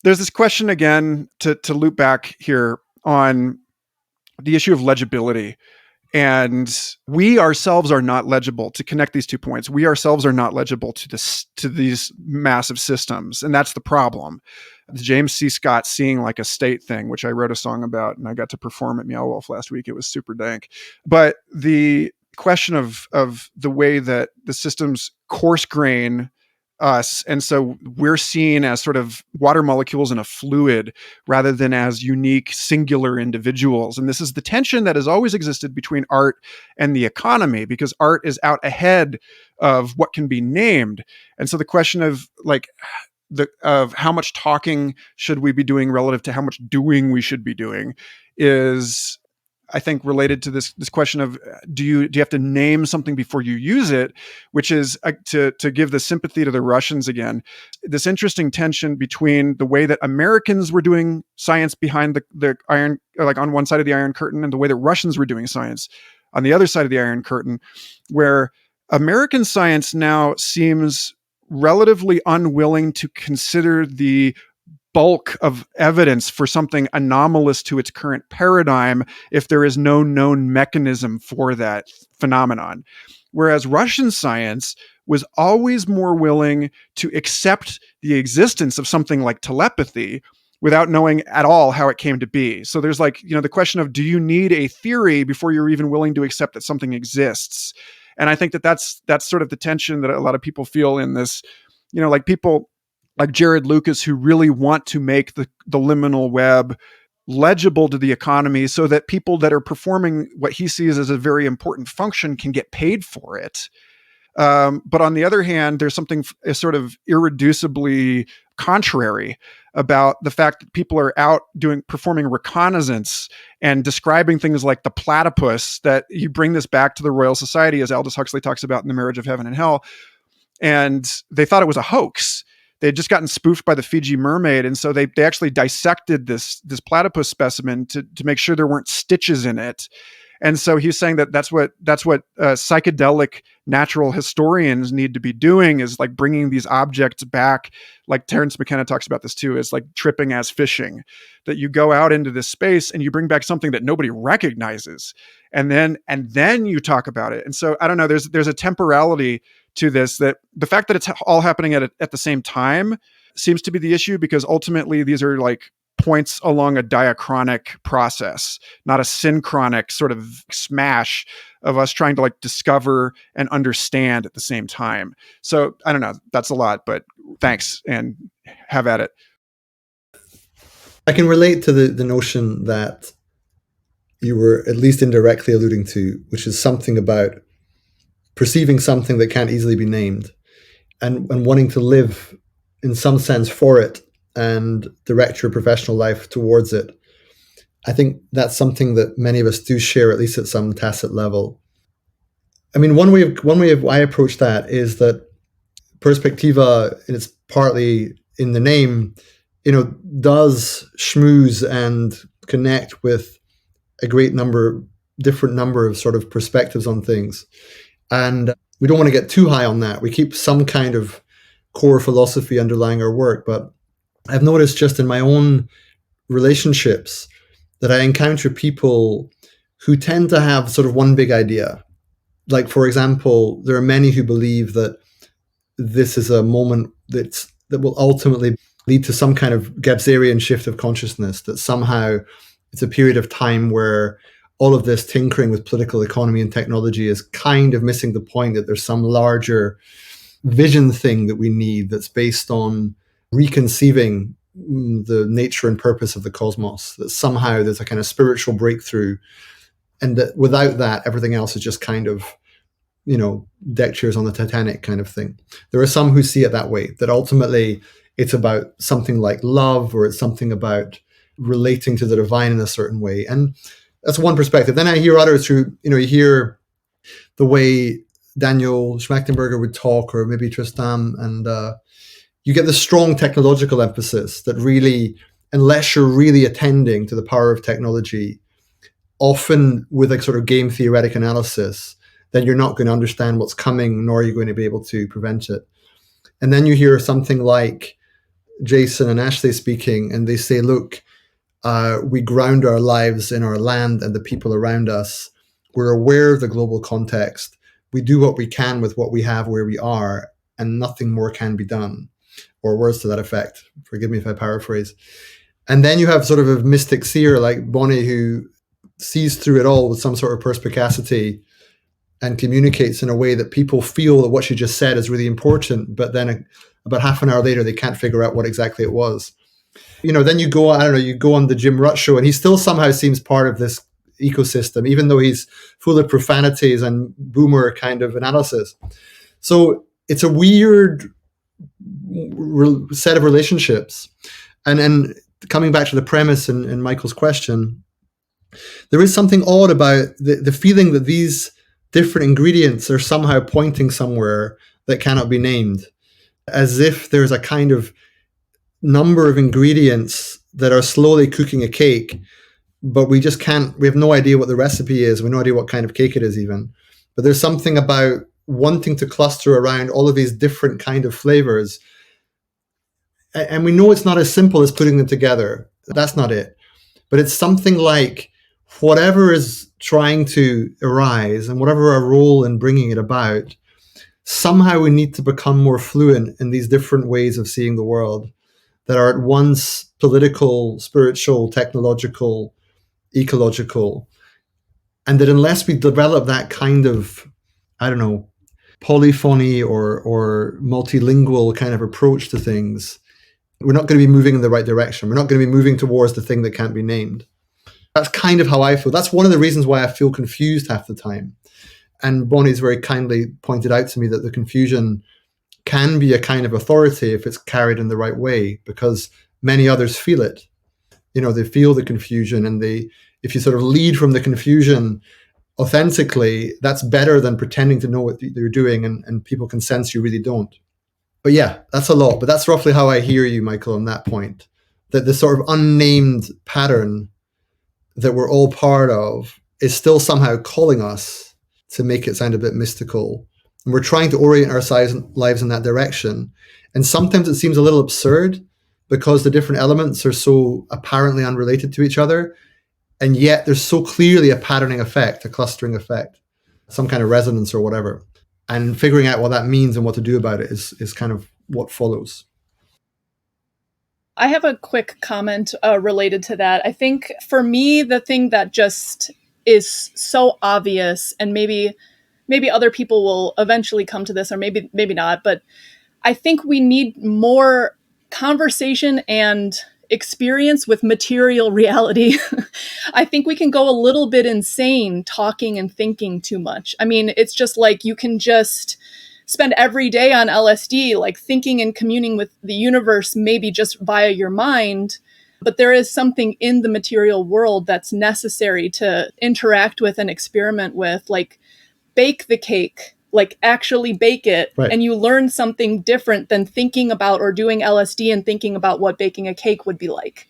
S1: this question again to loop back here on the issue of legibility. And we ourselves are not legible. To connect these 2 points, we ourselves are not legible to these massive systems. And that's the problem. The James C. Scott seeing like a state thing, which I wrote a song about and I got to perform at Meow Wolf last week. It was super dank. But the question of the way that the systems coarse grain us, and so we're seen as sort of water molecules in a fluid rather than as unique singular individuals. And this is the tension that has always existed between art and the economy, because art is out ahead of what can be named. And so the question of like of how much talking should we be doing relative to how much doing we should be doing is, I think, related to this question of do you have to name something before you use it, which is to give the sympathy to the Russians again, this interesting tension between the way that Americans were doing science behind the iron, like on one side of the Iron Curtain, and the way that Russians were doing science on the other side of the Iron Curtain, where American science now seems relatively unwilling to consider the bulk of evidence for something anomalous to its current paradigm if there is no known mechanism for that phenomenon. Whereas Russian science was always more willing to accept the existence of something like telepathy without knowing at all how it came to be. So there's like, the question of, do you need a theory before you're even willing to accept that something exists? And I think that's sort of the tension that a lot of people feel in this, like people like Jared Lucas, who really want to make the liminal web legible to the economy so that people that are performing what he sees as a very important function can get paid for it. But on the other hand, there's something sort of irreducibly contrary about the fact that people are out performing reconnaissance and describing things like the platypus, that you bring this back to the Royal Society, as Aldous Huxley talks about in The Marriage of Heaven and Hell. And they thought it was a hoax. They had just gotten spoofed by the Fiji mermaid. And so they actually dissected this platypus specimen to make sure there weren't stitches in it. And so he's saying that's what psychedelic natural historians need to be doing, is like bringing these objects back. Like Terence McKenna talks about this too, is like tripping as fishing, that you go out into this space and you bring back something that nobody recognizes. And then you talk about it. And so I don't know, there's a temporality to this, that the fact that it's all happening at the same time seems to be the issue, because ultimately these are like points along a diachronic process, not a synchronic sort of smash of us trying to like discover and understand at the same time. So I don't know, that's a lot, but thanks and have at it.
S6: I can relate to the notion that you were at least indirectly alluding to, which is something about perceiving something that can't easily be named and wanting to live in some sense for it and direct your professional life towards it. I think that's something that many of us do share, at least at some tacit level. I mean, one way of I approach that is that Perspectiva, and it's partly in the name, does schmooze and connect with a different number of sort of perspectives on things. And we don't want to get too high on that. We keep some kind of core philosophy underlying our work. But I've noticed just in my own relationships that I encounter people who tend to have sort of one big idea. Like, for example, there are many who believe that this is a moment that will ultimately lead to some kind of Gebzerian shift of consciousness, that somehow it's a period of time where all of this tinkering with political economy and technology is kind of missing the point, that there's some larger vision thing that we need that's based on reconceiving the nature and purpose of the cosmos, that somehow there's a kind of spiritual breakthrough, and that without that, everything else is just kind of, deck chairs on the Titanic kind of thing. There are some who see it that way, that ultimately it's about something like love, or it's something about relating to the divine in a certain way. And that's one perspective. Then I hear others who, you hear the way Daniel Schmachtenberger would talk, or maybe Tristan, and you get the strong technological emphasis that really, unless you're really attending to the power of technology, often with a sort of game theoretic analysis, then you're not going to understand what's coming, nor are you going to be able to prevent it. And then you hear something like Jason and Ashley speaking, and they say, look, we ground our lives in our land and the people around us. We're aware of the global context. We do what we can with what we have where we are, and nothing more can be done. Or words to that effect. Forgive me if I paraphrase. And then you have sort of a mystic seer like Bonnie, who sees through it all with some sort of perspicacity and communicates in a way that people feel that what she just said is really important, but then about half an hour later, they can't figure out what exactly it was. Then you go on the Jim Rutt show, and he still somehow seems part of this ecosystem, even though he's full of profanities and boomer kind of analysis. So it's a weird set of relationships. And coming back to the premise in Michael's question, there is something odd about the feeling that these different ingredients are somehow pointing somewhere that cannot be named, as if there's a kind of number of ingredients that are slowly cooking a cake, but we have no idea what the recipe is. We have no idea what kind of cake it is even. But there's something about wanting to cluster around all of these different kind of flavors. And we know it's not as simple as putting them together. That's not it. But it's something like whatever is trying to arise and whatever our role in bringing it about, somehow we need to become more fluent in these different ways of seeing the world that are at once political, spiritual, technological, ecological. And that unless we develop that kind of, polyphony or multilingual kind of approach to things, we're not going to be moving in the right direction. We're not going to be moving towards the thing that can't be named. That's kind of how I feel. That's one of the reasons why I feel confused half the time. And Bonnie's very kindly pointed out to me that the confusion can be a kind of authority if it's carried in the right way, because many others feel it. They feel the confusion, and if you sort of lead from the confusion authentically, that's better than pretending to know what you're doing, and people can sense you really don't. But yeah, that's a lot. But that's roughly how I hear you, Michael, on that point. That the sort of unnamed pattern that we're all part of is still somehow calling us to make it sound a bit mystical. And we're trying to orient our lives in that direction. And sometimes it seems a little absurd because the different elements are so apparently unrelated to each other. And yet there's so clearly a patterning effect, a clustering effect, some kind of resonance or whatever. And figuring out what that means and what to do about it is kind of what follows.
S4: I have a quick comment related to that. I think for me, the thing that just is so obvious, and maybe other people will eventually come to this, or maybe not, but I think we need more conversation and experience with material reality. I think we can go a little bit insane talking and thinking too much. I mean, it's just like you can just spend every day on LSD, like thinking and communing with the universe, maybe just via your mind. But there is something in the material world that's necessary to interact with and experiment with, like bake the cake, like actually bake it. Right. And you learn something different than thinking about or doing LSD and thinking about what baking a cake would be like.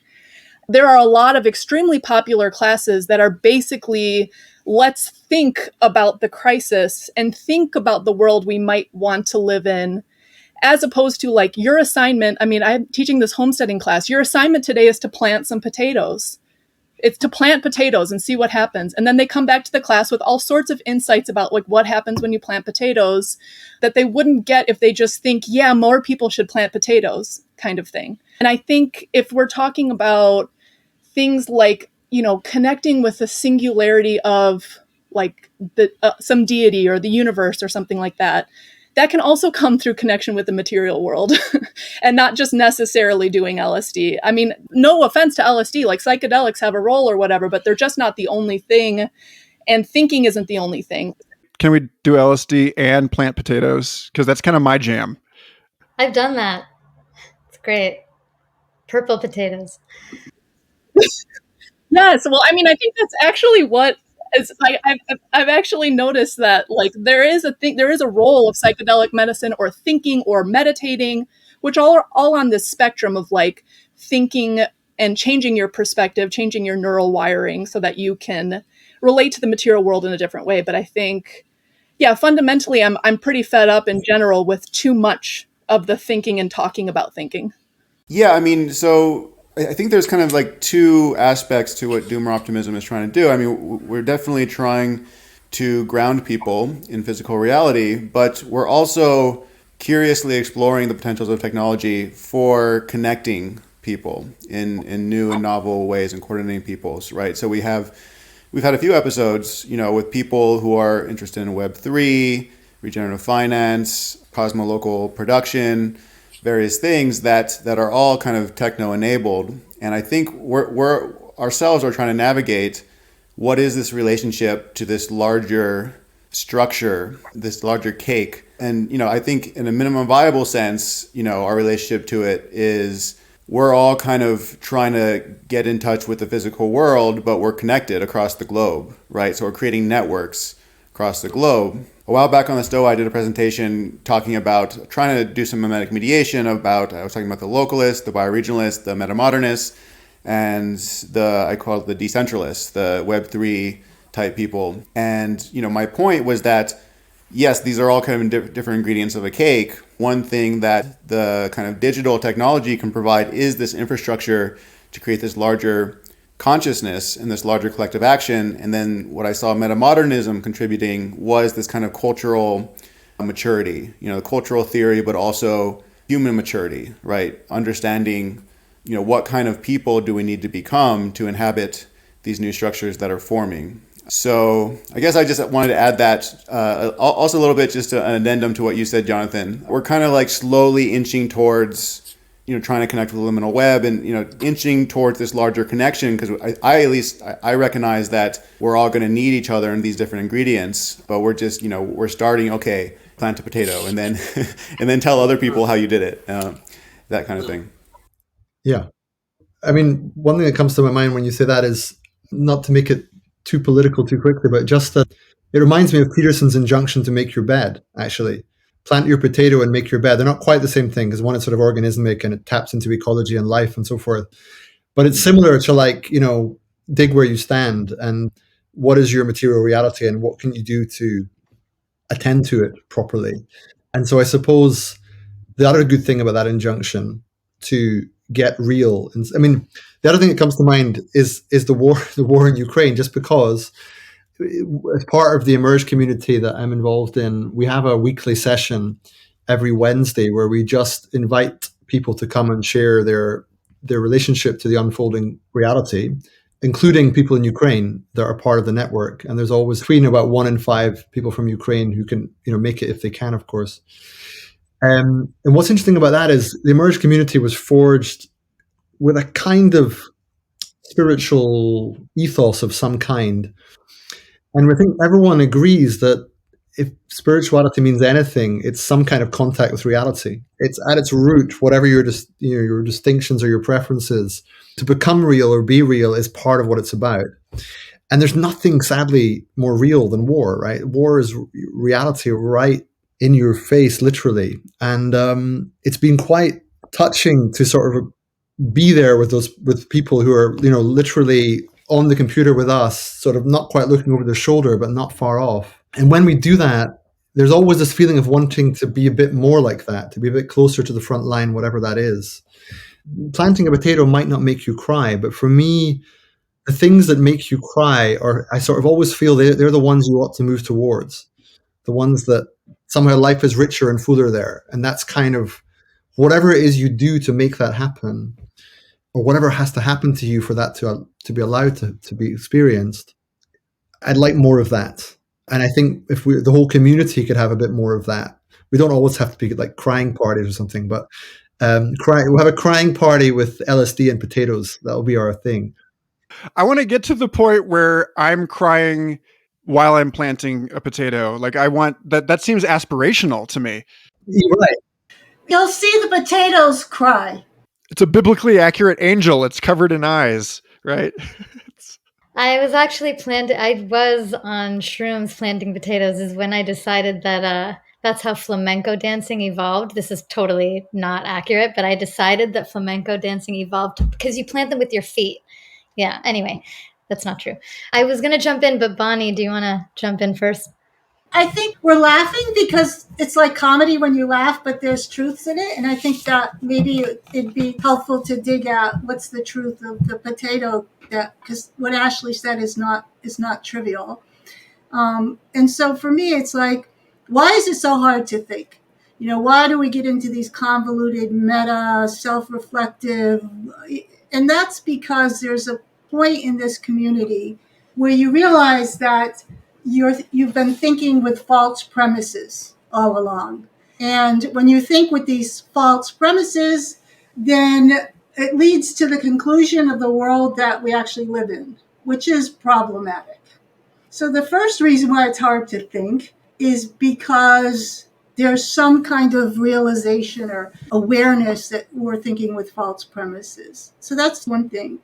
S4: There are a lot of extremely popular classes that are basically, let's think about the crisis and think about the world we might want to live in, as opposed to like your assignment. I mean, I'm teaching this homesteading class. Your assignment today is to plant some potatoes. It's to plant potatoes and see what happens. And then they come back to the class with all sorts of insights about like what happens when you plant potatoes that they wouldn't get if they just think, yeah, more people should plant potatoes kind of thing. And I think if we're talking about things like, you know, connecting with the singularity of like the some deity or the universe or something like that, that can also come through connection with the material world and not just necessarily doing LSD. I mean, no offense to LSD, like psychedelics have a role or whatever, but they're just not the only thing. And thinking isn't the only thing.
S1: Can we do LSD and plant potatoes? Because that's kind of my jam.
S3: I've done that. It's great. Purple potatoes.
S4: Yes. Well, I mean, I think that's actually what is, I've actually noticed that, like, there is a role of psychedelic medicine or thinking or meditating, which are all on this spectrum of like thinking and changing your perspective, changing your neural wiring so that you can relate to the material world in a different way. But I think, yeah, fundamentally, I'm pretty fed up in general with too much of the thinking and talking about thinking.
S2: Yeah, I mean, so I think there's kind of like two aspects to what doomer optimism is trying to do. I mean, we're definitely trying to ground people in physical reality, but we're also curiously exploring the potentials of technology for connecting people in new and novel ways and coordinating peoples, right? So we've had a few episodes, with people who are interested in Web3, regenerative finance, cosmolocal production, various things that are all kind of techno-enabled. And I think we're ourselves are trying to navigate what is this relationship to this larger structure, this larger cake. And, I think in a minimum viable sense, our relationship to it is we're all kind of trying to get in touch with the physical world, but we're connected across the globe, right? So we're creating networks across the globe. A while back on the Stoa, I did a presentation talking about trying to do some mimetic mediation I was talking about the localists, the bioregionalists, the metamodernists, and I call it the decentralists, the Web3 type people. And, my point was that, yes, these are all kind of different ingredients of a cake. One thing that the kind of digital technology can provide is this infrastructure to create this larger consciousness and this larger collective action. And then what I saw metamodernism contributing was this kind of cultural maturity, the cultural theory, but also human maturity, right? Understanding, what kind of people do we need to become to inhabit these new structures that are forming. So I guess I just wanted to add that also a little bit, just an addendum to what you said, Jonathan. We're kind of like slowly inching towards, trying to connect with the liminal web and, inching towards this larger connection, because I recognize that we're all going to need each other in these different ingredients, but we're just, we're starting, okay, plant a potato and then and then tell other people how you did it, that kind of thing.
S6: Yeah. I mean, one thing that comes to my mind when you say that is, not to make it too political too quickly, but just that it reminds me of Peterson's injunction to make your bed, actually. Plant your potato and make your bed. They're not quite the same thing, because one is sort of organismic and it taps into ecology and life and so forth. But it's similar to like, dig where you stand and what is your material reality and what can you do to attend to it properly. And so I suppose the other good thing about that injunction to get real, and I mean, the other thing that comes to mind is the war in Ukraine, just because as part of the Emerge community that I'm involved in, we have a weekly session every Wednesday where we just invite people to come and share their relationship to the unfolding reality, including people in Ukraine that are part of the network. And there's always between about 1 in 5 people from Ukraine who can, make it if they can, of course. And what's interesting about that is the Emerge community was forged with a kind of spiritual ethos of some kind. And I think everyone agrees that if spirituality means anything, it's some kind of contact with reality. It's at its root, whatever your distinctions or your preferences, to become real or be real is part of what it's about. And there's nothing, sadly, more real than war, right? War is reality right in your face, literally. And it's been quite touching to sort of be there with people who are, literally on the computer with us, sort of not quite looking over their shoulder, but not far off. And when we do that, there's always this feeling of wanting to be a bit more like that, to be a bit closer to the front line, whatever that is. Planting a potato might not make you cry, but for me, the things that make you cry are, I sort of always feel they're the ones you ought to move towards, the ones that somehow life is richer and fuller there. And that's kind of whatever it is you do to make that happen, or whatever has to happen to you for that to be allowed to be experienced. I'd like more of that. And I think if the whole community could have a bit more of that, We don't always have to be like crying parties or something, but we'll have a crying party with LSD and potatoes. That'll be our thing.
S1: I want to get to the point where I'm crying while I'm planting a potato. Like I want that seems aspirational to me.
S6: You're right.
S5: You'll see the potatoes cry.
S1: It's a biblically accurate angel. It's covered in eyes, right?
S3: I was actually I was on shrooms planting potatoes is when I decided that that's how flamenco dancing evolved. This is totally not accurate, but I decided that flamenco dancing evolved because you plant them with your feet. Yeah, anyway, that's not true. I was going to jump in, but Bonnie, do you want to jump in first?
S5: I think we're laughing because it's like comedy when you laugh, but there's truths in it. And I think that maybe it'd be helpful to dig out what's the truth of the potato, that because what Ashley said is not trivial. And so for me, it's like, why is it so hard to think? Why do we get into these convoluted, meta, self-reflective? And that's because there's a point in this community where you realize that you've been thinking with false premises all along. And when you think with these false premises, then it leads to the conclusion of the world that we actually live in, which is problematic. So the first reason why it's hard to think is because there's some kind of realization or awareness that we're thinking with false premises. So that's one thing.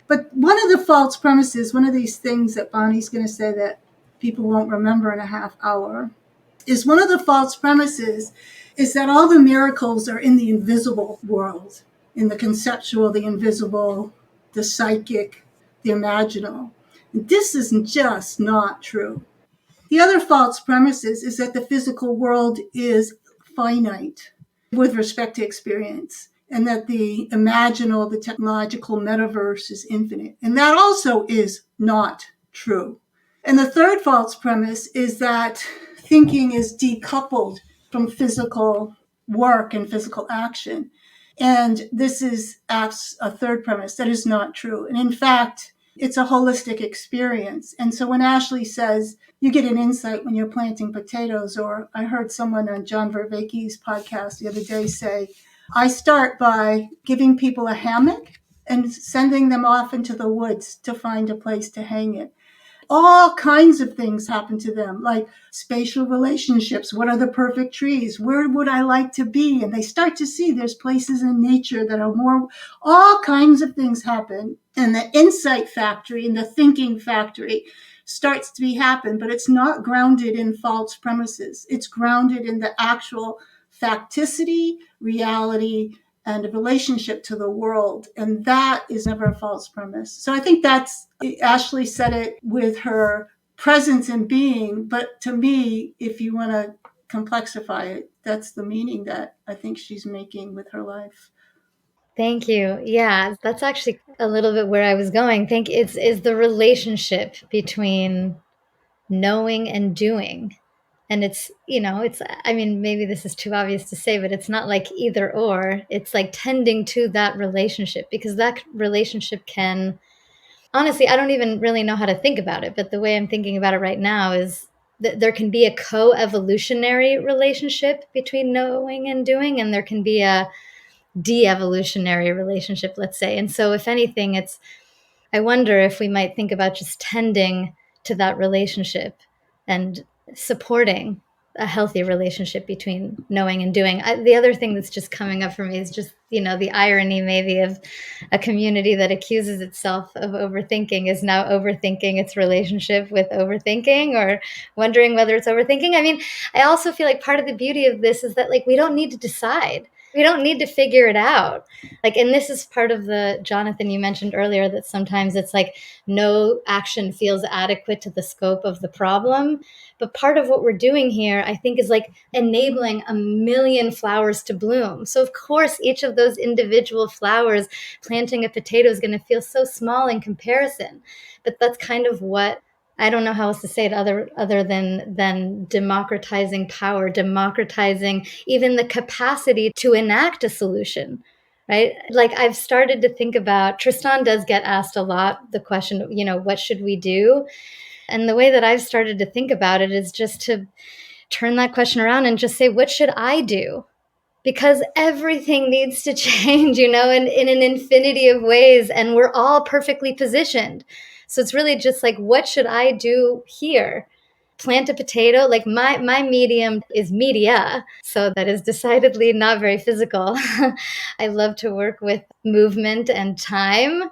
S5: But one of the false premises, one of these things that Bonnie's going to say that people won't remember in a half hour, is one of the false premises is that all the miracles are in the invisible world, in the conceptual, the invisible, the psychic, the imaginal. This is just not true. The other false premise is that the physical world is finite with respect to experience, and that the imaginal, the technological metaverse is infinite. And that also is not true. And the third false premise is that thinking is decoupled from physical work and physical action. And this is a third premise that is not true. And in fact, it's a holistic experience. And so when Ashley says you get an insight when you're planting potatoes, or I heard someone on John Vervaeke's podcast the other day say, I start by giving people a hammock and sending them off into the woods to find a place to hang it. All kinds of things happen to them, like spatial relationships. What are the perfect trees? Where would I like to be? And they start to see there's places in nature that are more, all kinds of things happen. And the insight factory and the thinking factory starts to happen, but it's not grounded in false premises. It's grounded in the actual facticity, reality, and a relationship to the world. And that is never a false premise. So I think Ashley said it with her presence and being, but to me, if you want to complexify it, that's the meaning that I think she's making with her life.
S3: Thank you. Yeah, that's actually a little bit where I was going. It's the relationship between knowing and doing. And I mean, maybe this is too obvious to say, but it's not like either or. It's like tending to that relationship, because that relationship can, honestly, I don't even really know how to think about it, but the way I'm thinking about it right now is that there can be a co-evolutionary relationship between knowing and doing, and there can be a de-evolutionary relationship, let's say. And so if anything, I wonder if we might think about just tending to that relationship and supporting a healthy relationship between knowing and doing. The other thing that's just coming up for me is just, the irony maybe of a community that accuses itself of overthinking is now overthinking its relationship with overthinking, or wondering whether it's overthinking. I mean, I also feel like part of the beauty of this is that, like, we don't need to decide. We don't need to figure it out. Like, and this is part of the, Jonathan, you mentioned earlier that sometimes it's like no action feels adequate to the scope of the problem. But part of what we're doing here, I think, is like enabling a million flowers to bloom. So of course, each of those individual flowers, planting a potato is going to feel so small in comparison. But that's kind of what, I don't know how else to say it other than democratizing power, democratizing even the capacity to enact a solution, right? Like, I've started to think about, Tristan does get asked a lot the question, what should we do? And the way that I've started to think about it is just to turn that question around and just say, what should I do? Because everything needs to change, in an infinity of ways, and we're all perfectly positioned. So it's really just like, what should I do here? Plant a potato. Like my medium is media, so that is decidedly not very physical. I love to work with movement and time.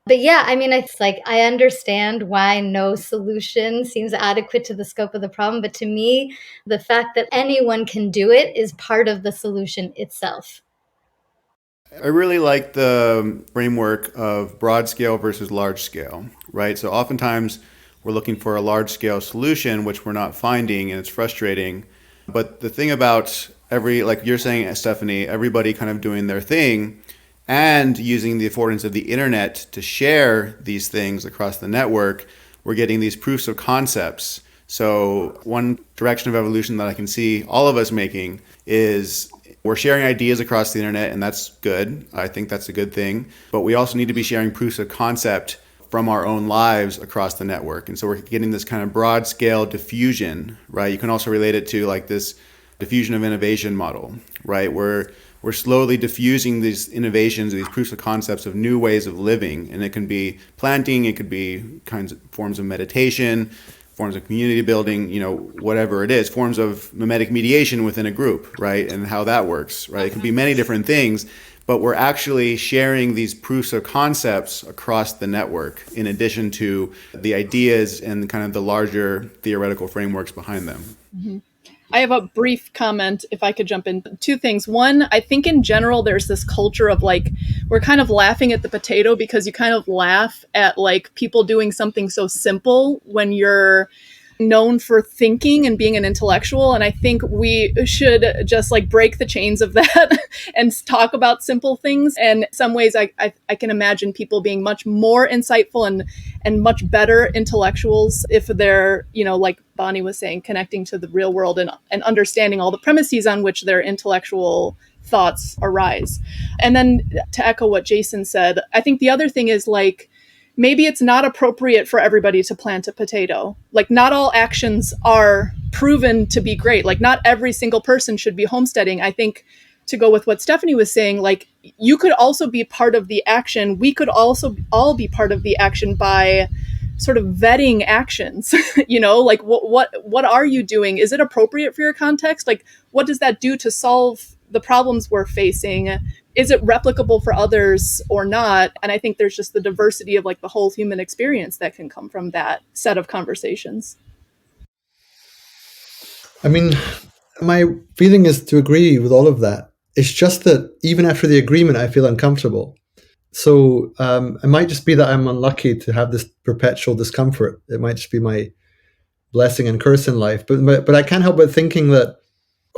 S3: But yeah, it's like, I understand why no solution seems adequate to the scope of the problem. But to me, the fact that anyone can do it is part of the solution itself.
S2: I really like the framework of broad scale versus large scale, right? So oftentimes we're looking for a large scale solution, which we're not finding, and it's frustrating. But the thing about like you're saying, Stephanie, everybody kind of doing their thing and using the affordance of the internet to share these things across the network, we're getting these proofs of concepts. So one direction of evolution that I can see all of us making is we're sharing ideas across the internet, and that's good. I think that's a good thing. But we also need to be sharing proofs of concept from our own lives across the network. And so we're getting this kind of broad scale diffusion, right? You can also relate it to like this diffusion of innovation model, right? We're slowly diffusing these innovations, these proofs of concepts of new ways of living. And it can be planting, it could be kinds of forms of meditation, forms of community building, whatever it is, forms of mimetic mediation within a group, right? And how that works, right? It can be many different things, but we're actually sharing these proofs of concepts across the network in addition to the ideas and kind of the larger theoretical frameworks behind them.
S4: Mm-hmm. I have a brief comment, if I could jump in. Two things. One, I think in general, there's this culture of like, we're kind of laughing at the potato because you kind of laugh at like people doing something so simple when you're known for thinking and being an intellectual. And I think we should just like break the chains of that and talk about simple things. And in some ways, I can imagine people being much more insightful and much better intellectuals if they're, like Bonnie was saying, connecting to the real world and understanding all the premises on which their intellectual thoughts arise. And then to echo what Jason said, I think the other thing is like, maybe it's not appropriate for everybody to plant a potato. Like not all actions are proven to be great. Like not every single person should be homesteading. I think to go with what Stephanie was saying, like you could also be part of the action. We could also all be part of the action by sort of vetting actions, like what are you doing? Is it appropriate for your context? Like what does that do to solve the problems we're facing? Is it replicable for others or not? And I think there's just the diversity of like the whole human experience that can come from that set of conversations.
S6: I mean, my feeling is to agree with all of that. It's just that even after the agreement, I feel uncomfortable. So it might just be that I'm unlucky to have this perpetual discomfort. It might just be my blessing and curse in life. But I can't help but thinking that,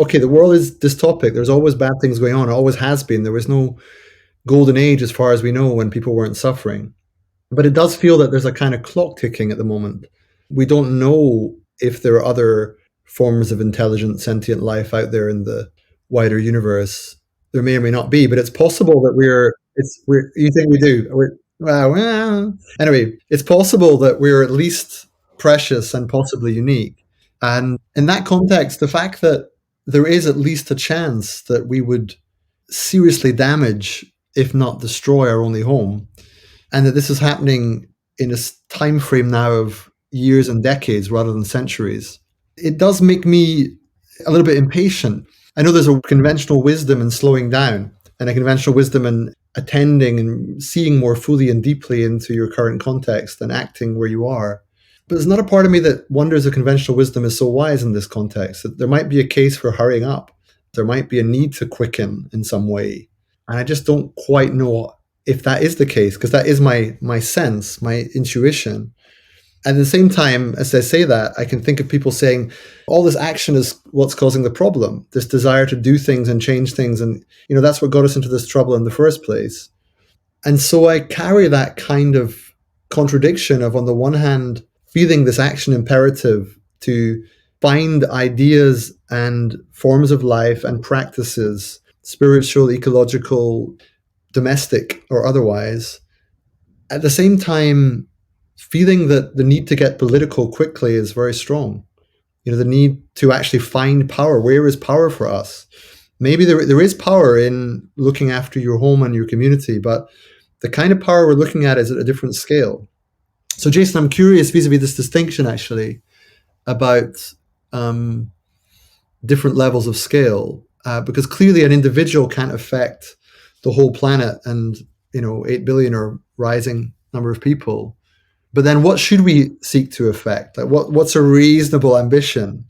S6: okay, the world is dystopic. There's always bad things going on. It always has been. There was no golden age, as far as we know, when people weren't suffering. But it does feel that there's a kind of clock ticking at the moment. We don't know if there are other forms of intelligent, sentient life out there in the wider universe. There may or may not be, but it's possible that you think we do. Anyway, it's possible that we're at least precious and possibly unique. And in that context, the fact that there is at least a chance that we would seriously damage, if not destroy, our only home, and that this is happening in a time frame now of years and decades rather than centuries, it does make me a little bit impatient. I know there's a conventional wisdom in slowing down and a conventional wisdom in attending and seeing more fully and deeply into your current context and acting where you are. But there's not a part of me that wonders if conventional wisdom is so wise in this context, that there might be a case for hurrying up. There might be a need to quicken in some way. And I just don't quite know if that is the case, because that is my sense, my intuition. At the same time, as I say that, I can think of people saying, all this action is what's causing the problem, this desire to do things and change things. And, that's what got us into this trouble in the first place. And so I carry that kind of contradiction of, on the one hand, feeling this action imperative to find ideas and forms of life and practices, spiritual, ecological, domestic or otherwise. At the same time, feeling that the need to get political quickly is very strong. the need to actually find power. Where is power for us? Maybe there is power in looking after your home and your community, but the kind of power we're looking at is at a different scale. So, Jason, I'm curious vis-a-vis this distinction, actually, about different levels of scale, because clearly an individual can't affect the whole planet and 8 billion or rising number of people. But then what should we seek to affect? Like what's a reasonable ambition?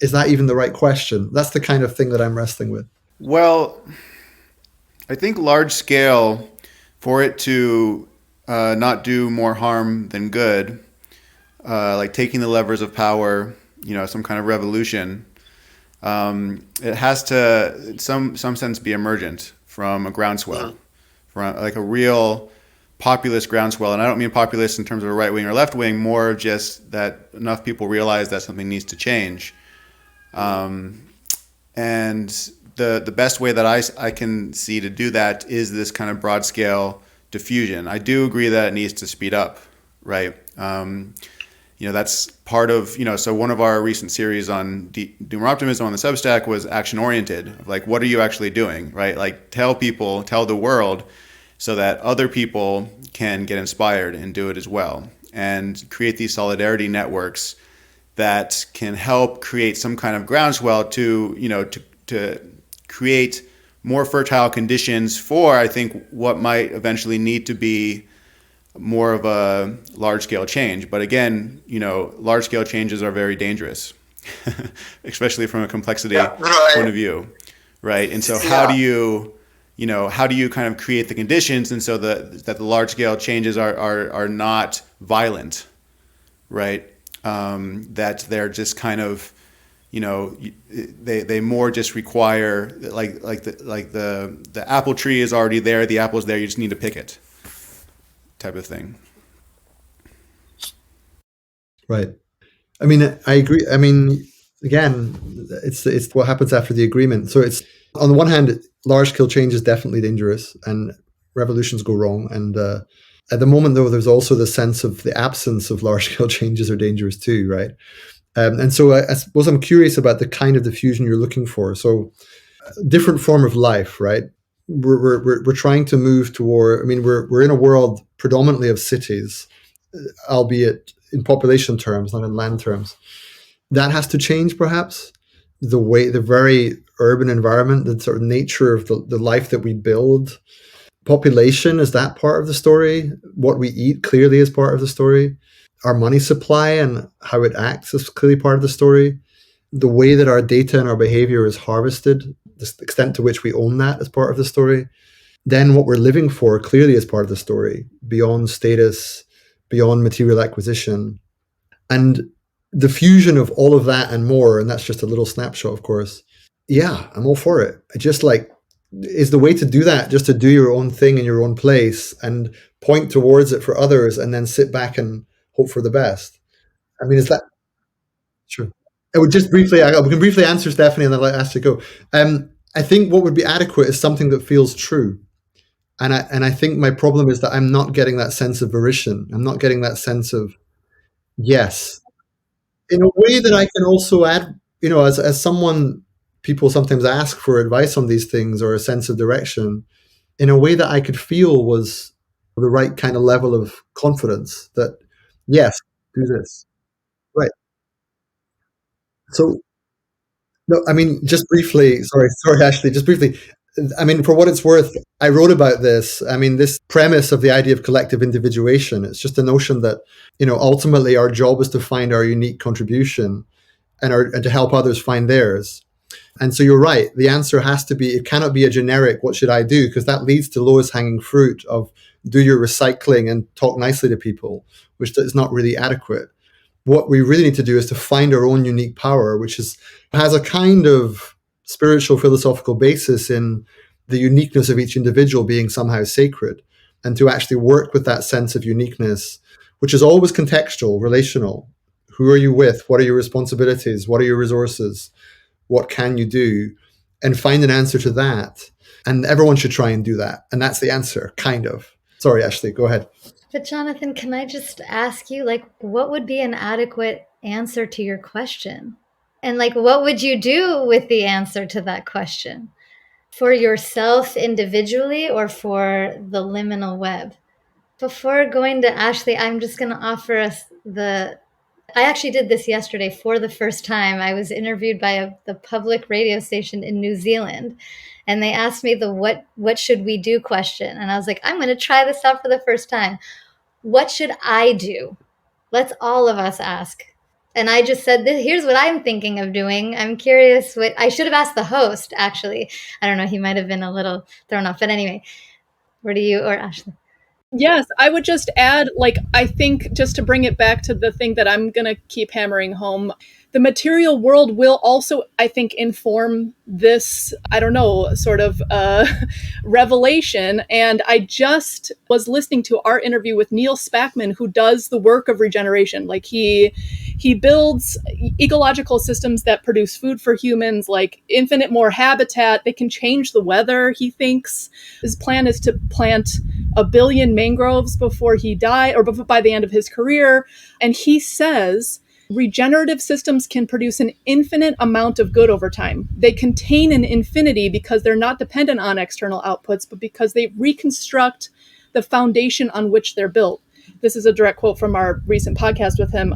S6: Is that even the right question? That's the kind of thing that I'm wrestling with.
S2: Well, I think large scale, for it to not do more harm than good, like taking the levers of power, some kind of revolution, it has to, in some sense, be emergent from a groundswell, from like a real populist groundswell. And I don't mean populist in terms of a right wing or left wing, more just that enough people realize that something needs to change. And the best way that I can see to do that is this kind of broad scale diffusion. I do agree that it needs to speed up, right? That's part of, so one of our recent series on doomer optimism on the Substack was action oriented. Like, what are you actually doing, right? Like, tell the world so that other people can get inspired and do it as well, and create these solidarity networks that can help create some kind of groundswell to create more fertile conditions for, I think, what might eventually need to be more of a large-scale change. But again, large-scale changes are very dangerous, especially from a complexity point of view, right? And so how do you kind of create the conditions and so that the large-scale changes are not violent, right? That they're just kind of, they more just require like the apple tree is already there, the apple's there, you just need to pick it, type of thing.
S6: Right. I mean, I agree. I mean, again, it's what happens after the agreement. So it's, on the one hand, large-scale change is definitely dangerous and revolutions go wrong. And at the moment, though, there's also the sense of the absence of large-scale changes are dangerous too, right? And so I suppose I'm curious about the kind of diffusion you're looking for. So different form of life, right? We're trying to move toward, I mean, we're in a world predominantly of cities, albeit in population terms, not in land terms. That has to change, perhaps. The very urban environment, the sort of nature of the life that we build. Population, is that part of the story? What we eat clearly is part of the story. Our money supply and how it acts is clearly part of the story. The way that our data and our behavior is harvested, the extent to which we own that is part of the story. Then what we're living for clearly is part of the story, beyond status, beyond material acquisition. And the fusion of all of that and more, and that's just a little snapshot, of course. Yeah, I'm all for it. I just is the way to do that just to do your own thing in your own place and point towards it for others and then sit back and hope for the best? I mean, is that sure? I would just briefly, we can briefly answer Stephanie and then let Astrid go. I think what would be adequate is something that feels true. And I think my problem is that I'm not getting that sense of volition. I'm not getting that sense of yes. In a way that I can also add, as someone, people sometimes ask for advice on these things or a sense of direction, in a way that I could feel was the right kind of level of confidence that, yes, do this. Right. So, no, I mean, just briefly, sorry, Ashley, just briefly. I mean, for what it's worth, I wrote about this. I mean, this premise of the idea of collective individuation, it's just a notion that, ultimately our job is to find our unique contribution and to help others find theirs. And so you're right. The answer has to be, it cannot be a generic, what should I do? Because that leads to lowest hanging fruit of do your recycling and talk nicely to people, which is not really adequate. What we really need to do is to find our own unique power, which has a kind of spiritual philosophical basis in the uniqueness of each individual being somehow sacred, and to actually work with that sense of uniqueness, which is always contextual, relational. Who are you with? What are your responsibilities? What are your resources? What can you do? And find an answer to that. And everyone should try and do that. And that's the answer, kind of. Sorry, Ashley, go ahead.
S3: But Jonathan, can I just ask you, what would be an adequate answer to your question? And like, what would you do with the answer to that question? For yourself individually or for the liminal web? Before going to Ashley, I'm just going to offer us I actually did this yesterday for the first time. I was interviewed by the public radio station in New Zealand, and they asked me the what should we do question. And I was like, I'm going to try this out for the first time. What should I do? Let's all of us ask. And I just said, here's what I'm thinking of doing. I'm curious what I should have asked the host, actually. I don't know. He might have been a little thrown off. But anyway, where do you or Ashley?
S4: Yes, I would just add, like, I think just to bring it back to the thing that I'm going to keep hammering home, the material world will also, I think, inform this, I don't know, sort of revelation. And I just was listening to our interview with Neil Spackman, who does the work of regeneration. Like he builds ecological systems that produce food for humans, like infinite more habitat. They can change the weather, he thinks. His plan is to plant 1 billion mangroves before he died, or by the end of his career. And he says regenerative systems can produce an infinite amount of good over time. They contain an infinity because they're not dependent on external outputs, but because they reconstruct the foundation on which they're built. This is a direct quote from our recent podcast with him.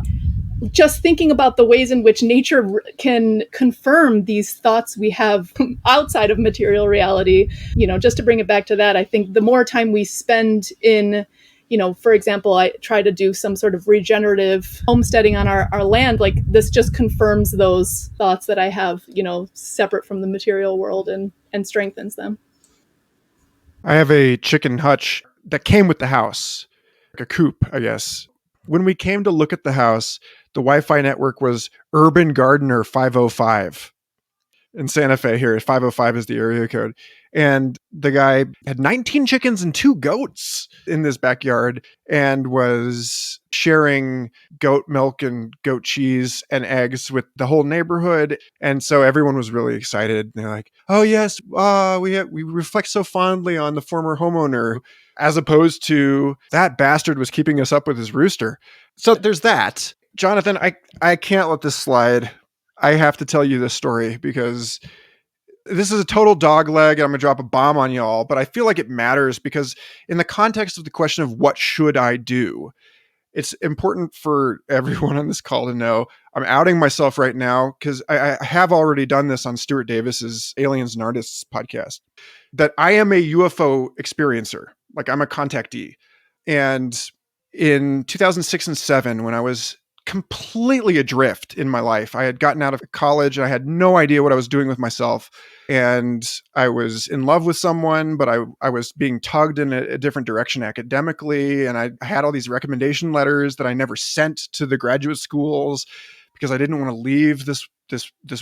S4: Just thinking about the ways in which nature can confirm these thoughts we have outside of material reality, just to bring it back to that, I think the more time we spend in, for example, I try to do some sort of regenerative homesteading on our land, like this just confirms those thoughts that I have, separate from the material world and strengthens them.
S1: I have a chicken hutch that came with the house, like a coop, I guess. When we came to look at the house, the Wi-Fi network was Urban Gardener 505 in Santa Fe. Here, 505 is the area code. And the guy had 19 chickens and 2 goats in this backyard and was sharing goat milk and goat cheese and eggs with the whole neighborhood. And so everyone was really excited. They're like, oh yes, we reflect so fondly on the former homeowner, as opposed to that bastard was keeping us up with his rooster. So there's that. Jonathan, I can't let this slide. I have to tell you this story because this is a total dog leg and I'm going to drop a bomb on y'all, but I feel like it matters because in the context of the question of what should I do, it's important for everyone on this call to know I'm outing myself right now because I have already done this on Stuart Davis's Aliens and Artists podcast, that I am a UFO experiencer. Like I'm a contactee. And in 2006 and 2007, when I was completely adrift in my life, I had gotten out of college and I had no idea what I was doing with myself. And I was in love with someone, but I was being tugged in a different direction academically. And I had all these recommendation letters that I never sent to the graduate schools because I didn't want to leave this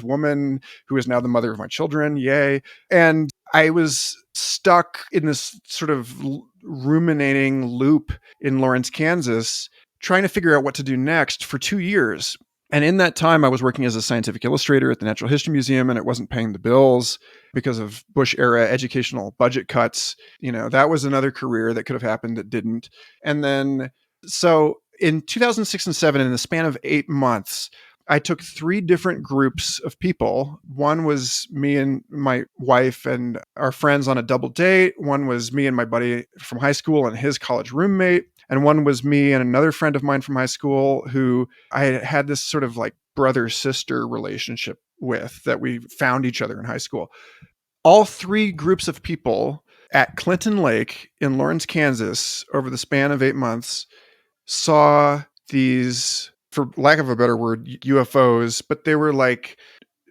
S1: woman who is now the mother of my children. Yay. And I was stuck in this sort of ruminating loop in Lawrence, Kansas, trying to figure out what to do next for 2 years. And in that time, I was working as a scientific illustrator at the Natural History Museum, and it wasn't paying the bills because of Bush-era educational budget cuts. That was another career that could have happened that didn't. And then, so in 2006 and 2007, in the span of 8 months, I took 3 different groups of people. One was me and my wife and our friends on a double date. One was me and my buddy from high school and his college roommate. And one was me and another friend of mine from high school who I had this sort of like brother-sister relationship with, that we found each other in high school. All 3 groups of people at Clinton Lake in Lawrence, Kansas, over the span of 8 months, saw these, for lack of a better word, UFOs, but they were like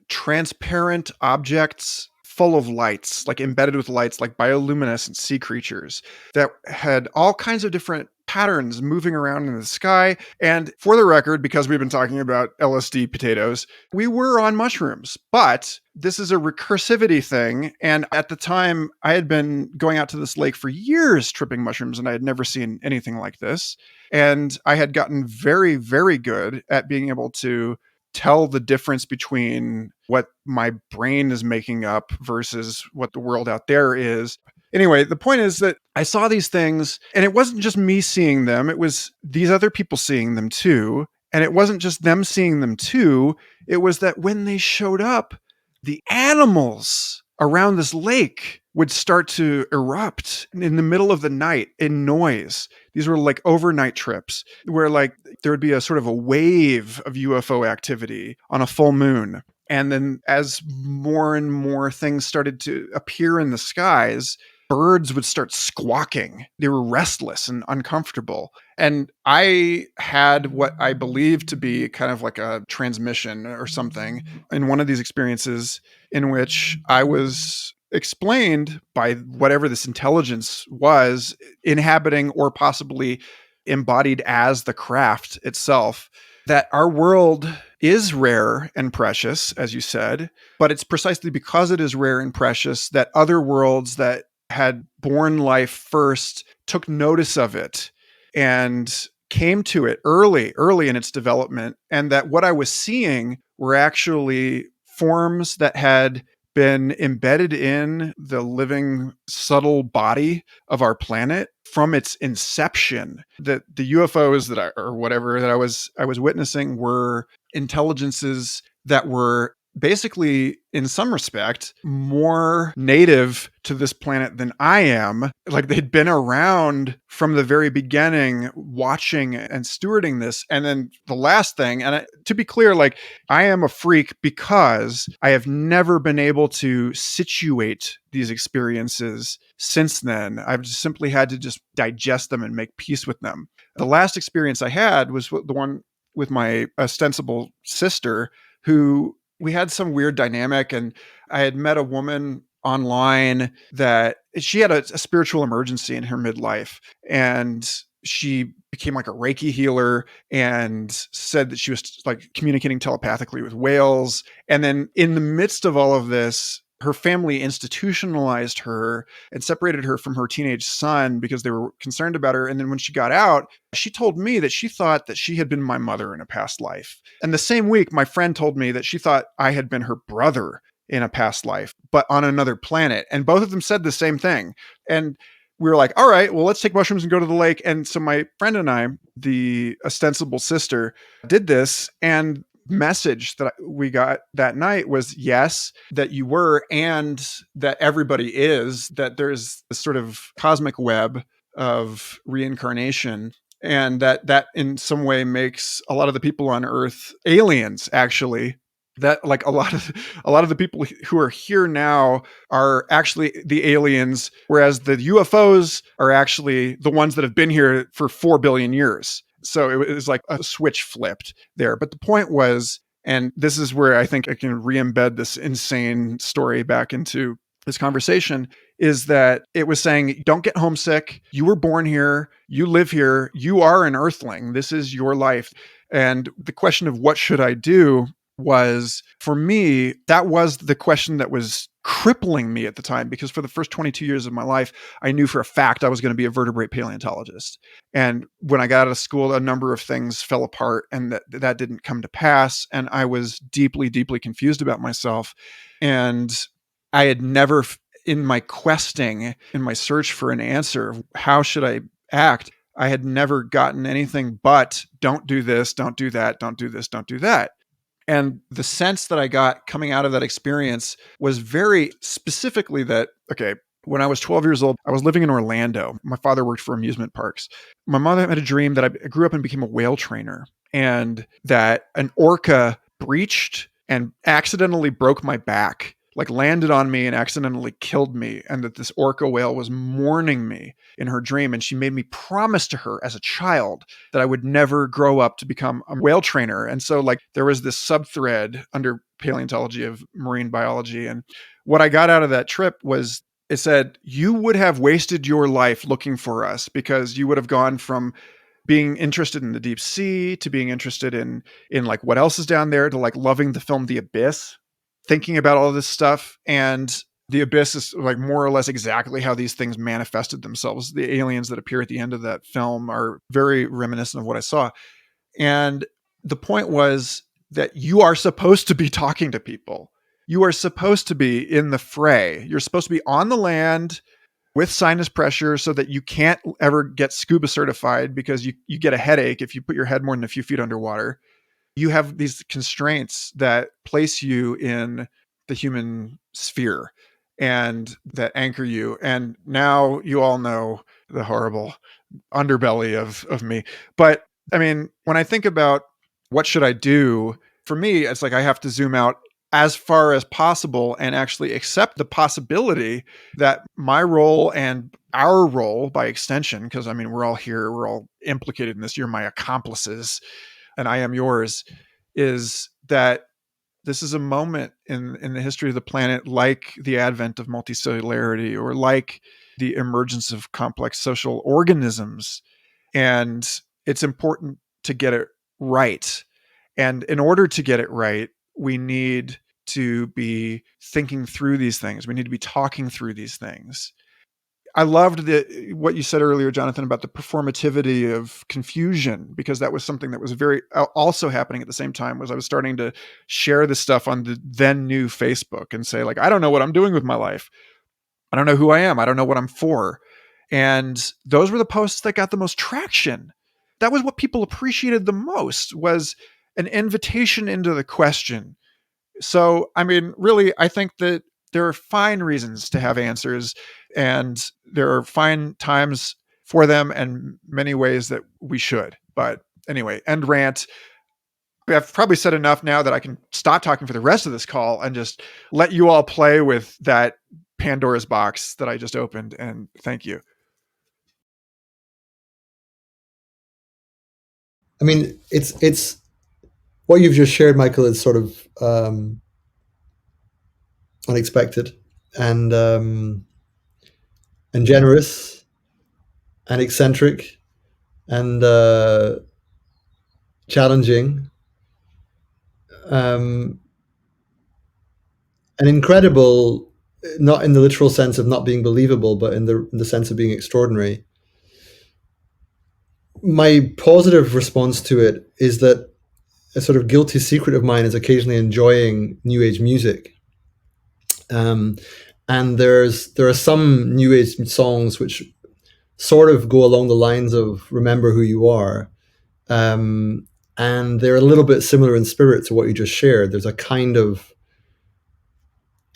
S1: transparent objects full of lights, like embedded with lights, like bioluminescent sea creatures that had all kinds of different patterns moving around in the sky. And for the record, because we've been talking about LSD potatoes, we were on mushrooms, but this is a recursivity thing. And at the time, I had been going out to this lake for years tripping mushrooms, and I had never seen anything like this. And I had gotten very, very good at being able to tell the difference between what my brain is making up versus what the world out there is. Anyway, the point is that I saw these things, and it wasn't just me seeing them. It was these other people seeing them too. And it wasn't just them seeing them too. It was that when they showed up, the animals around this lake would start to erupt in the middle of the night in noise. These were like overnight trips where like there would be a sort of a wave of UFO activity on a full moon. And then as more and more things started to appear in the skies, birds would start squawking. They were restless and uncomfortable. And I had what I believed to be kind of like a transmission or something in one of these experiences in which I was explained by whatever this intelligence was inhabiting or possibly embodied as the craft itself, that our world is rare and precious, as you said, but it's precisely because it is rare and precious that other worlds that had born life first took notice of it and came to it early in its development, and that what I was seeing were actually forms that had been embedded in the living subtle body of our planet from its inception. That the UFOs that I was witnessing were intelligences that were basically, in some respect, more native to this planet than I am. Like they'd been around from the very beginning, watching and stewarding this. And then the last thing, and to be clear, like I am a freak because I have never been able to situate these experiences since then. I've just simply had to just digest them and make peace with them. The last experience I had was the one with my ostensible sister, who we had some weird dynamic, and I had met a woman online that she had a spiritual emergency in her midlife, and she became like a Reiki healer and said that she was like communicating telepathically with whales. And then in the midst of all of this, her family institutionalized her and separated her from her teenage son because they were concerned about her. And then when she got out, she told me that she thought that she had been my mother in a past life. And the same week, my friend told me that she thought I had been her brother in a past life, but on another planet. And both of them said the same thing. And we were like, all right, well, let's take mushrooms and go to the lake. And so my friend and I, the ostensible sister, did this. And message that we got that night was, yes, that you were, and that everybody is, that there's this sort of cosmic web of reincarnation, and that in some way makes a lot of the people on Earth aliens, actually. That like a lot of the people who are here now are actually the aliens, whereas the UFOs are actually the ones that have been here for 4 billion years. So it was like a switch flipped there. But the point was, and this is where I think I can re-embed this insane story back into this conversation, is that it was saying, don't get homesick. You were born here. You live here. You are an earthling. This is your life. And the question of what should I do was, for me, that was the question that was crippling me at the time, because for the first 22 years of my life, I knew for a fact I was going to be a vertebrate paleontologist. And when I got out of school, a number of things fell apart, and that didn't come to pass. And I was deeply, deeply confused about myself. And I had never, in my questing, in my search for an answer, how should I act, I had never gotten anything but don't do this, don't do that, don't do this, don't do that. And the sense that I got coming out of that experience was very specifically that, okay, when I was 12 years old, I was living in Orlando. My father worked for amusement parks. My mother had a dream that I grew up and became a whale trainer, and that an orca breached and accidentally broke my back, like landed on me and accidentally killed me, and that this orca whale was mourning me in her dream. And she made me promise to her as a child that I would never grow up to become a whale trainer. And so like there was this subthread under paleontology of marine biology. And what I got out of that trip was, it said, you would have wasted your life looking for us, because you would have gone from being interested in the deep sea to being interested in like what else is down there, to like loving the film The Abyss, thinking about all this stuff. And The Abyss is like more or less exactly how these things manifested themselves. The aliens that appear at the end of that film are very reminiscent of what I saw. And the point was that you are supposed to be talking to people. You are supposed to be in the fray. You're supposed to be on the land with sinus pressure so that you can't ever get scuba certified, because you get a headache if you put your head more than a few feet underwater. you have these constraints that place you in the human sphere and that anchor you. And now you all know the horrible underbelly of me. But I mean, when I think about what should I do, for me, it's like I have to zoom out as far as possible and actually accept the possibility that my role and our role by extension, because I mean, we're all here, we're all implicated in this, you're my accomplices and I am yours, is that this is a moment in the history of the planet, like the advent of multicellularity or like the emergence of complex social organisms. And it's important to get it right. And in order to get it right, we need to be thinking through these things. We need to be talking through these things. I loved what you said earlier, Jonathan, about the performativity of confusion, because that was something that was very also happening at the same time. Was I was starting to share this stuff on the then new Facebook and say, like, I don't know what I'm doing with my life. I don't know who I am. I don't know what I'm for. And those were the posts that got the most traction. That was what people appreciated the most, was an invitation into the question. So, I mean, really, I think that there are fine reasons to have answers, and there are fine times for them, and many ways that we should. But anyway, end rant. I've probably said enough now that I can stop talking for the rest of this call and just let you all play with that Pandora's box that I just opened. And thank you.
S6: I mean, it's what you've just shared, Michael, is sort of unexpected and generous and eccentric and challenging and incredible, not in the literal sense of not being believable, but in the sense of being extraordinary. My positive response to it is that a sort of guilty secret of mine is occasionally enjoying New Age music. And there are some New Age songs which sort of go along the lines of "Remember Who You Are," and they're a little bit similar in spirit to what you just shared. There's a kind of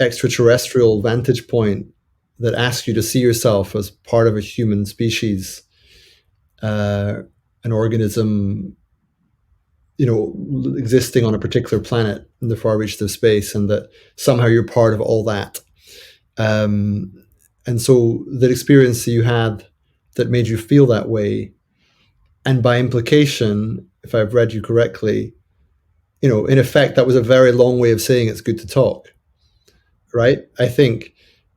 S6: extraterrestrial vantage point that asks you to see yourself as part of a human species, an organism, existing on a particular planet in the far reaches of space, and that somehow you're part of all that. And so that experience that you had that made you feel that way, and by implication, if I've read you correctly, in effect, that was a very long way of saying it's good to talk, right? I think,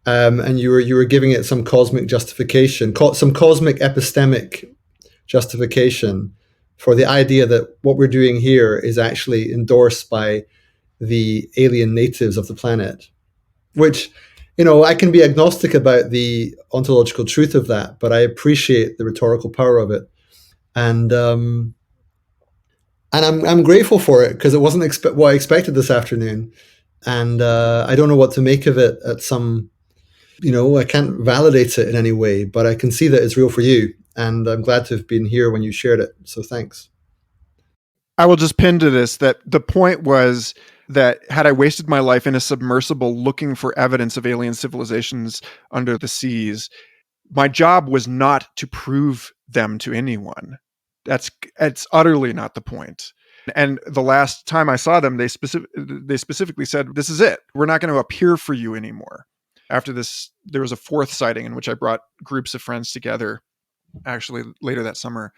S6: and you were giving it some cosmic justification, some cosmic epistemic justification for the idea that what we're doing here is actually endorsed by the alien natives of the planet, which, I can be agnostic about the ontological truth of that, but I appreciate the rhetorical power of it. And I'm grateful for it, because it wasn't what I expected this afternoon. And I don't know what to make of it at some, I can't validate it in any way, but I can see that it's real for you. And I'm glad to have been here when you shared it. So thanks.
S1: I will just pin to this that the point was that had I wasted my life in a submersible looking for evidence of alien civilizations under the seas, my job was not to prove them to anyone. It's utterly not the point. And the last time I saw them, they specifically said, "This is it. We're not going to appear for you anymore." After this, there was a fourth sighting in which I brought groups of friends together, actually later that summer.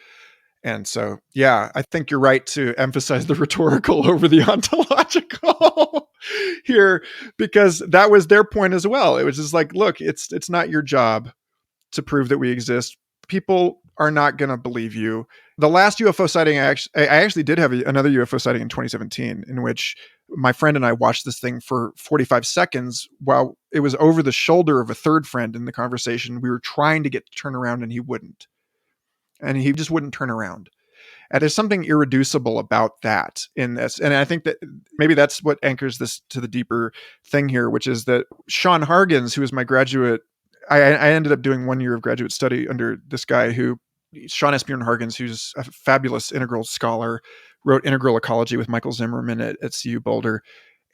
S1: And so, yeah, I think you're right to emphasize the rhetorical over the ontological here, because that was their point as well. It was just like, look, it's not your job to prove that we exist. People are not going to believe you. The last UFO sighting, I actually did have another UFO sighting in 2017, in which my friend and I watched this thing for 45 seconds while it was over the shoulder of a third friend in the conversation. We were trying to get to turn around and he wouldn't. And he just wouldn't turn around. And there's something irreducible about that in this. And I think that maybe that's what anchors this to the deeper thing here, which is that Sean Hargens, who was my graduate, I ended up doing 1 year of graduate study under this guy who Sean S. Bjorn-Hargens, who's a fabulous integral scholar, wrote Integral Ecology with Michael Zimmerman at CU Boulder,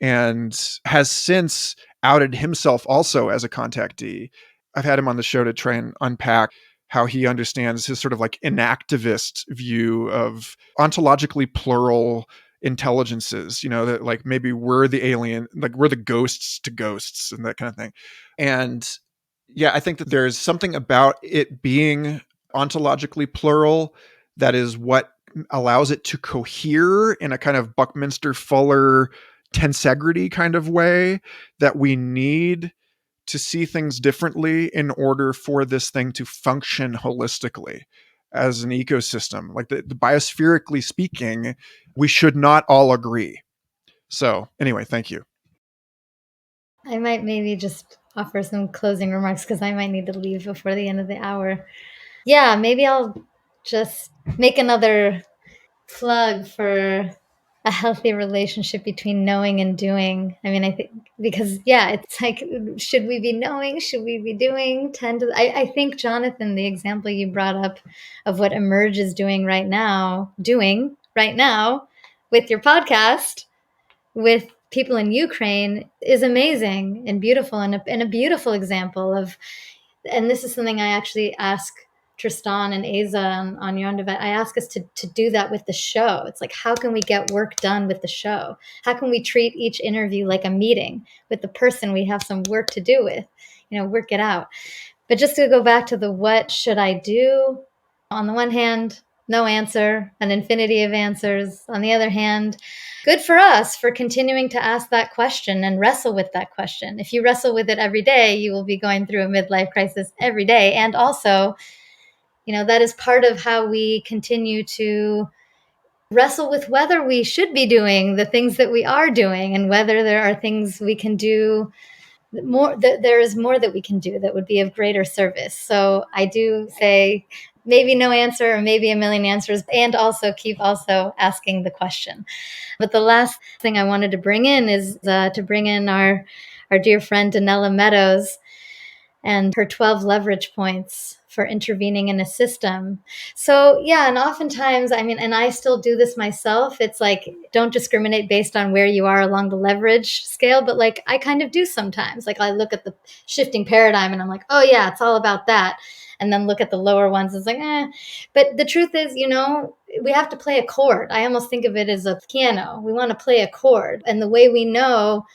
S1: and has since outed himself also as a contactee. I've had him on the show to try and unpack how he understands his sort of like inactivist view of ontologically plural intelligences, that like maybe we're the alien, like we're the ghosts to ghosts and that kind of thing. And yeah, I think that there's something about it being ontologically plural that is what allows it to cohere in a kind of Buckminster Fuller tensegrity kind of way that we need to see things differently in order for this thing to function holistically as an ecosystem. Like the biospherically speaking, we should not all agree. So anyway, thank you.
S3: I might maybe just offer some closing remarks because I might need to leave before the end of the hour. Yeah, maybe I'll just make another plug for a healthy relationship between knowing and doing. I mean, I think because, it's like, should we be knowing? Should we be doing? I think, Jonathan, the example you brought up of what Emerge is doing right now with your podcast, with people in Ukraine is amazing and beautiful, and a beautiful example of, and this is something I actually ask Tristan and Asa on your own event. I ask us to do that with the show. It's like, how can we get work done with the show? How can we treat each interview like a meeting with the person we have some work to do with, work it out. But just to go back to the what should I do? On the one hand, no answer, an infinity of answers. On the other hand, good for us for continuing to ask that question and wrestle with that question. If you wrestle with it every day, you will be going through a midlife crisis every day. And also, that is part of how we continue to wrestle with whether we should be doing the things that we are doing and whether there are things we can do more, there is more that we can do that would be of greater service. So I do say maybe no answer or maybe a million answers, and also keep asking the question. But the last thing I wanted to bring in is to bring in our dear friend Danella Meadows and her 12 leverage points for intervening in a system. So yeah, and oftentimes, and I still do this myself. It's like, don't discriminate based on where you are along the leverage scale, but like I kind of do sometimes. Like I look at the shifting paradigm and I'm like, oh yeah, it's all about that. And then look at the lower ones, it's like, But the truth is, we have to play a chord. I almost think of it as a piano. We want to play a chord. And the way we know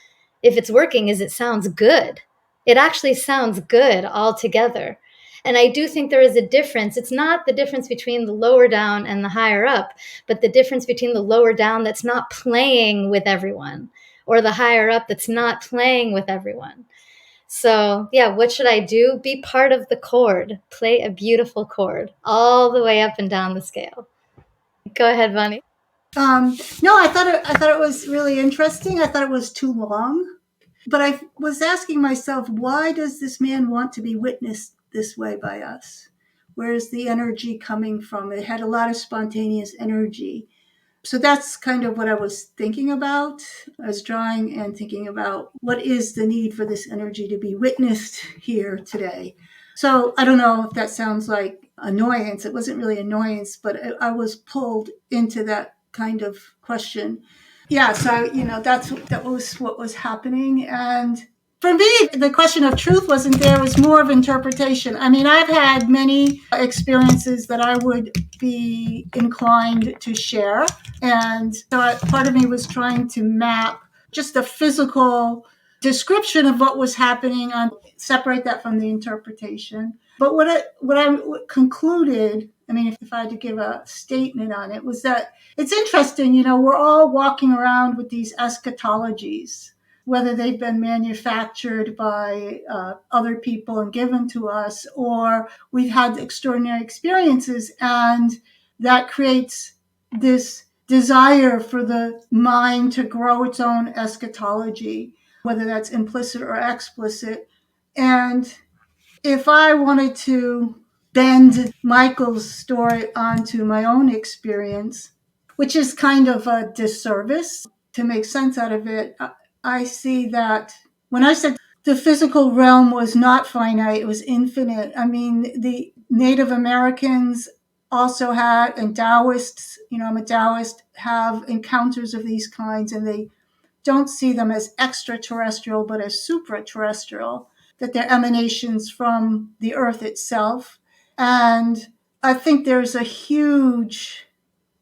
S3: if it's working is it sounds good. It actually sounds good all together. And I do think there is a difference. It's not the difference between the lower down and the higher up, but the difference between the lower down that's not playing with everyone or the higher up that's not playing with everyone. So yeah, what should I do? Be part of the chord. Play a beautiful chord all the way up and down the scale. Go ahead, Bonnie.
S5: No, I thought it was really interesting. I thought it was too long. But I was asking myself, why does this man want to be witnessed this way by us? Where is the energy coming from? It had a lot of spontaneous energy. So that's kind of what I was thinking about. I was drawing and thinking about what is the need for this energy to be witnessed here today. So I don't know if that sounds like annoyance. It wasn't really annoyance, but I was pulled into that kind of question. Yeah, so that was what was happening. And for me, the question of truth wasn't there. It was more of interpretation. I mean, I've had many experiences that I would be inclined to share. And so part of me was trying to map just a physical description of what was happening, separate that from the interpretation. But what I concluded, if I had to give a statement on it, was that it's interesting, we're all walking around with these eschatologies, whether they've been manufactured by other people and given to us, or we've had extraordinary experiences, and that creates this desire for the mind to grow its own eschatology, whether that's implicit or explicit. And if I wanted to bend Michael's story onto my own experience, which is kind of a disservice to make sense out of it, I see that when I said the physical realm was not finite, it was infinite. The Native Americans also had, and Taoists, I'm a Taoist, have encounters of these kinds, and they don't see them as extraterrestrial, but as supraterrestrial, that they're emanations from the earth itself. And I think there's a huge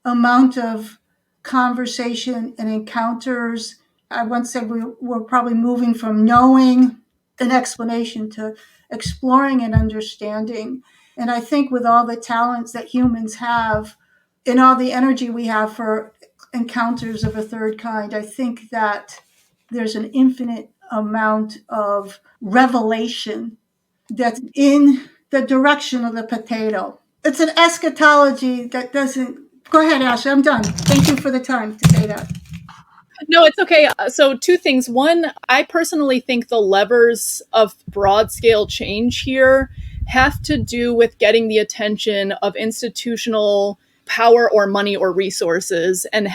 S5: amount of conversation and encounters. I once said we're probably moving from knowing an explanation to exploring and understanding. And I think with all the talents that humans have and all the energy we have for encounters of a third kind, I think that there's an infinite amount of revelation that's in the direction of the potato. It's an eschatology that doesn't. Go ahead, Ashley. I'm done. Thank you for the time to say that.
S4: No, it's okay. So two things. One, I personally think the levers of broad scale change here have to do with getting the attention of institutional power or money or resources, and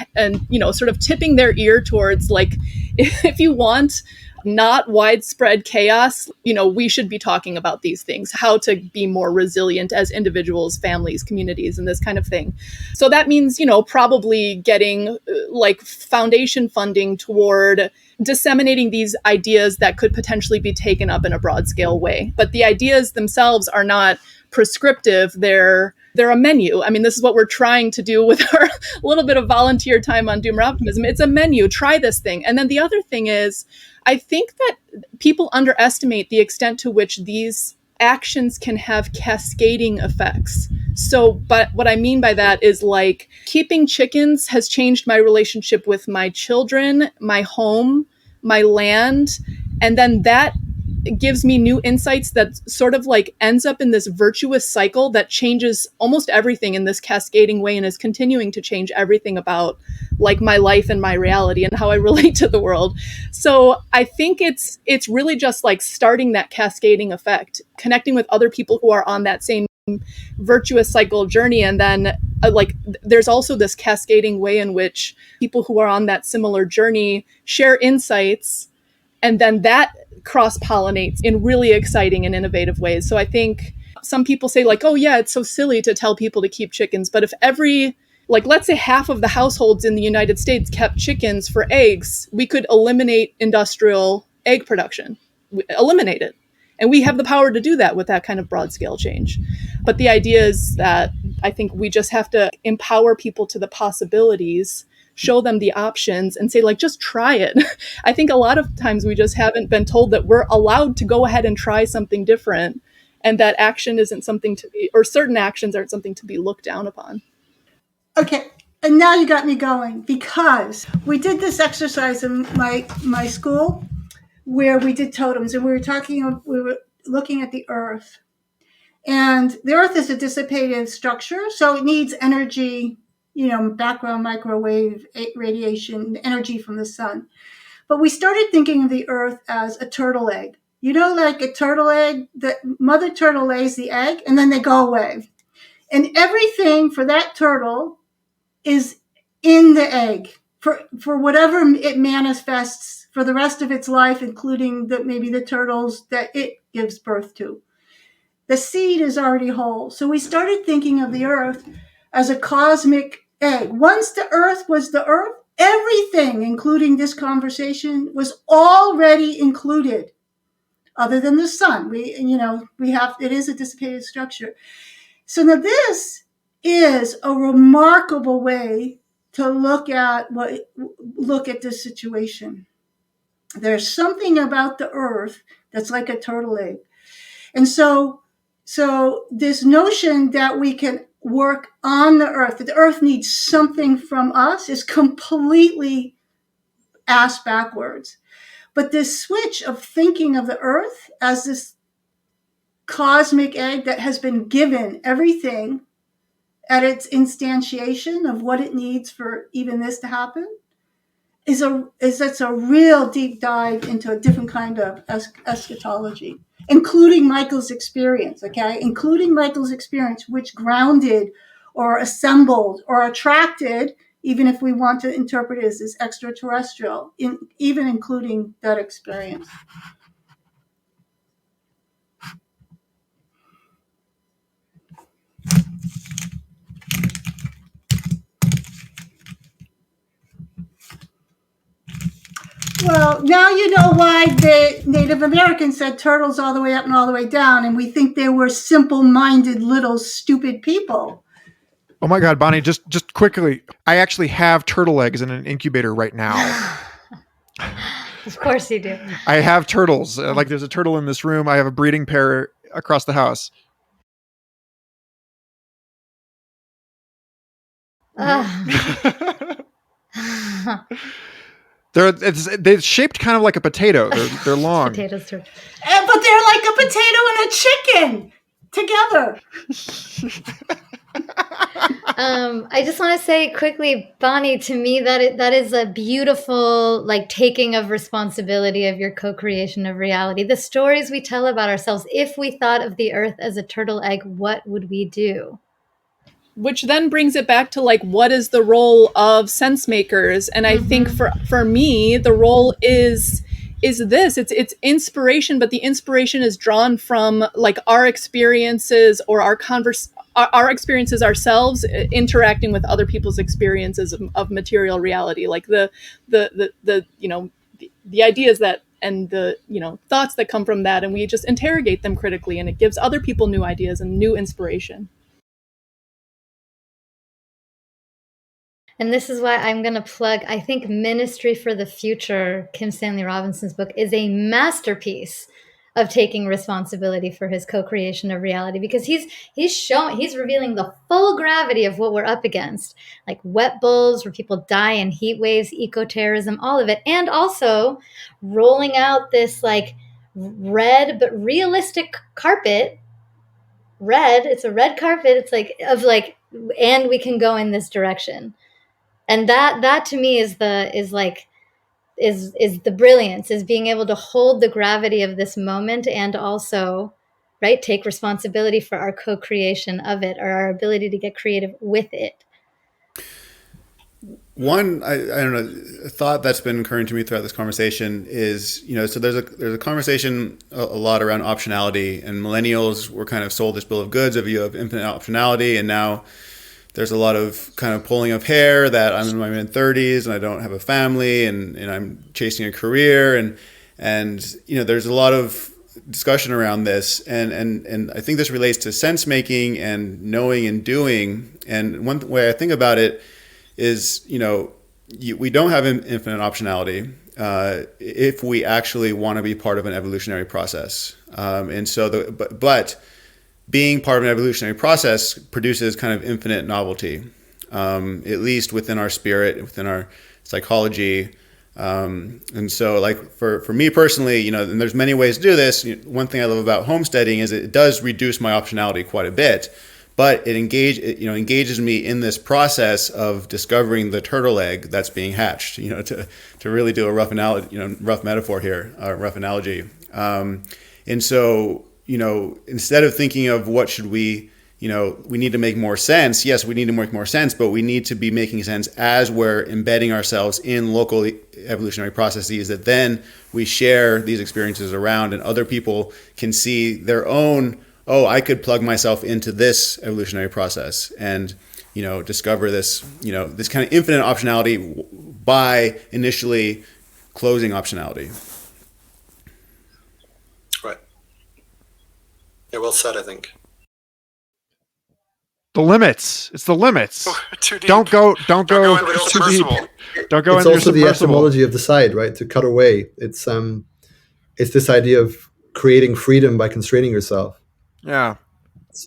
S4: sort of tipping their ear towards, like, if you want not widespread chaos, we should be talking about these things, how to be more resilient as individuals, families, communities, and this kind of thing. So that means, probably getting like foundation funding toward disseminating these ideas that could potentially be taken up in a broad scale way. But the ideas themselves are not prescriptive. They're a menu. I mean, this is what we're trying to do with our little bit of volunteer time on Doomer Optimism. It's a menu. Try this thing. And then the other thing is, I think that people underestimate the extent to which these actions can have cascading effects. So, but what I mean by that is, like, keeping chickens has changed my relationship with my children, my home, my land, and then that gives me new insights that sort of like ends up in this virtuous cycle that changes almost everything in this cascading way and is continuing to change everything about, like, my life and my reality and how I relate to the world. So I think it's really just like starting that cascading effect, connecting with other people who are on that same virtuous cycle journey. And then there's also this cascading way in which people who are on that similar journey share insights, and then that cross-pollinates in really exciting and innovative ways. So I think some people say, like, oh yeah, it's so silly to tell people to keep chickens. But if let's say half of the households in the United States kept chickens for eggs, we could eliminate industrial egg production. Eliminate it. And we have the power to do that with that kind of broad scale change. But the idea is that I think we just have to empower people to the possibilities, show them the options, and say, like, just try it. I think a lot of times we just haven't been told that we're allowed to go ahead and try something different, and that action isn't something to be, or certain actions aren't something to be looked down upon.
S5: Okay, and now you got me going, because we did this exercise in my school where we did totems, and we were looking at the earth. And the earth is a dissipative structure, so it needs energy, background microwave radiation, energy from the sun. But we started thinking of the earth as a turtle egg. Like a turtle egg, the mother turtle lays the egg and then they go away. And everything for that turtle is in the egg for whatever it manifests for the rest of its life, including maybe the turtles that it gives birth to. The seed is already whole. So we started thinking of the earth as a cosmic egg. Once the earth was the earth, everything, including this conversation, was already included, other than the sun. It is a dissipated structure. So now this is a remarkable way to look at this situation. There's something about the earth that's like a turtle egg. And so this notion that we can work on the earth, that the earth needs something from us, is completely ass backwards. But this switch of thinking of the earth as this cosmic egg that has been given everything at its instantiation of what it needs for even this to happen that's a real deep dive into a different kind of eschatology, including Michael's experience, which grounded or assembled or attracted, even if we want to interpret it as extraterrestrial, even including that experience. Well, now you know why the Native Americans said turtles all the way up and all the way down, and we think they were simple-minded little stupid people.
S1: Oh my God, Bonnie, just quickly, I actually have turtle eggs in an incubator right now.
S3: Of course you do.
S1: I have turtles. Like there's a turtle in this room. I have a breeding pair across the house. They're shaped kind of like a potato. They're long.
S3: Potatoes too.
S5: But they're like a potato and a chicken together.
S3: I just want to say quickly, Bonnie, to me that is a beautiful like taking of responsibility of your co-creation of reality. The stories we tell about ourselves. If we thought of the earth as a turtle egg, what would we do?
S4: Which then brings it back to like, what is the role of sense makers? And I think for me, the role is this. It's inspiration, but the inspiration is drawn from like our experiences or our experiences ourselves interacting with other people's experiences of material reality, like the ideas that and the thoughts that come from that, and we just interrogate them critically, and it gives other people new ideas and new inspiration.
S3: And this is why I'm going to plug, I think Ministry for the Future, Kim Stanley Robinson's book, is a masterpiece of taking responsibility for his co-creation of reality, because he's revealing the full gravity of what we're up against, like wet bulbs where people die in heat waves, eco-terrorism, all of it. And also rolling out this like red but realistic carpet. It's a red carpet. It's like and we can go in this direction. And that to me is the brilliance, is being able to hold the gravity of this moment and also, right, take responsibility for our co-creation of it, or our ability to get creative with it.
S2: One, I don't know, a thought that's been occurring to me throughout this conversation is, so there's a conversation a lot around optionality, and millennials were kind of sold this bill of goods of you have infinite optionality, and now there's a lot of kind of pulling of hair that I'm in my mid-30s and I don't have a family and I'm chasing a career and there's a lot of discussion around this and I think this relates to sense making and knowing and doing. And one way I think about it is we don't have infinite optionality if we actually want to be part of an evolutionary process. But being part of an evolutionary process produces kind of infinite novelty, at least within our spirit, within our psychology. And so like for me personally, and there's many ways to do this. One thing I love about homesteading is it does reduce my optionality quite a bit, but it engages me in this process of discovering the turtle egg that's being hatched, to really do a rough analogy, rough metaphor here, rough analogy. And so, instead of thinking of what should we need to make more sense. Yes, we need to make more sense, but we need to be making sense as we're embedding ourselves in local evolutionary processes that then we share these experiences around, and other people can see their own, I could plug myself into this evolutionary process and, discover this, this kind of infinite optionality by initially closing optionality.
S7: Yeah, well said, I think.
S1: The limits. It's the limits.
S7: Too deep.
S1: Don't go too deep. Don't go
S6: it's
S1: in
S6: also the etymology of the side, right? To cut away. It's this idea of creating freedom by constraining yourself.
S1: Yeah.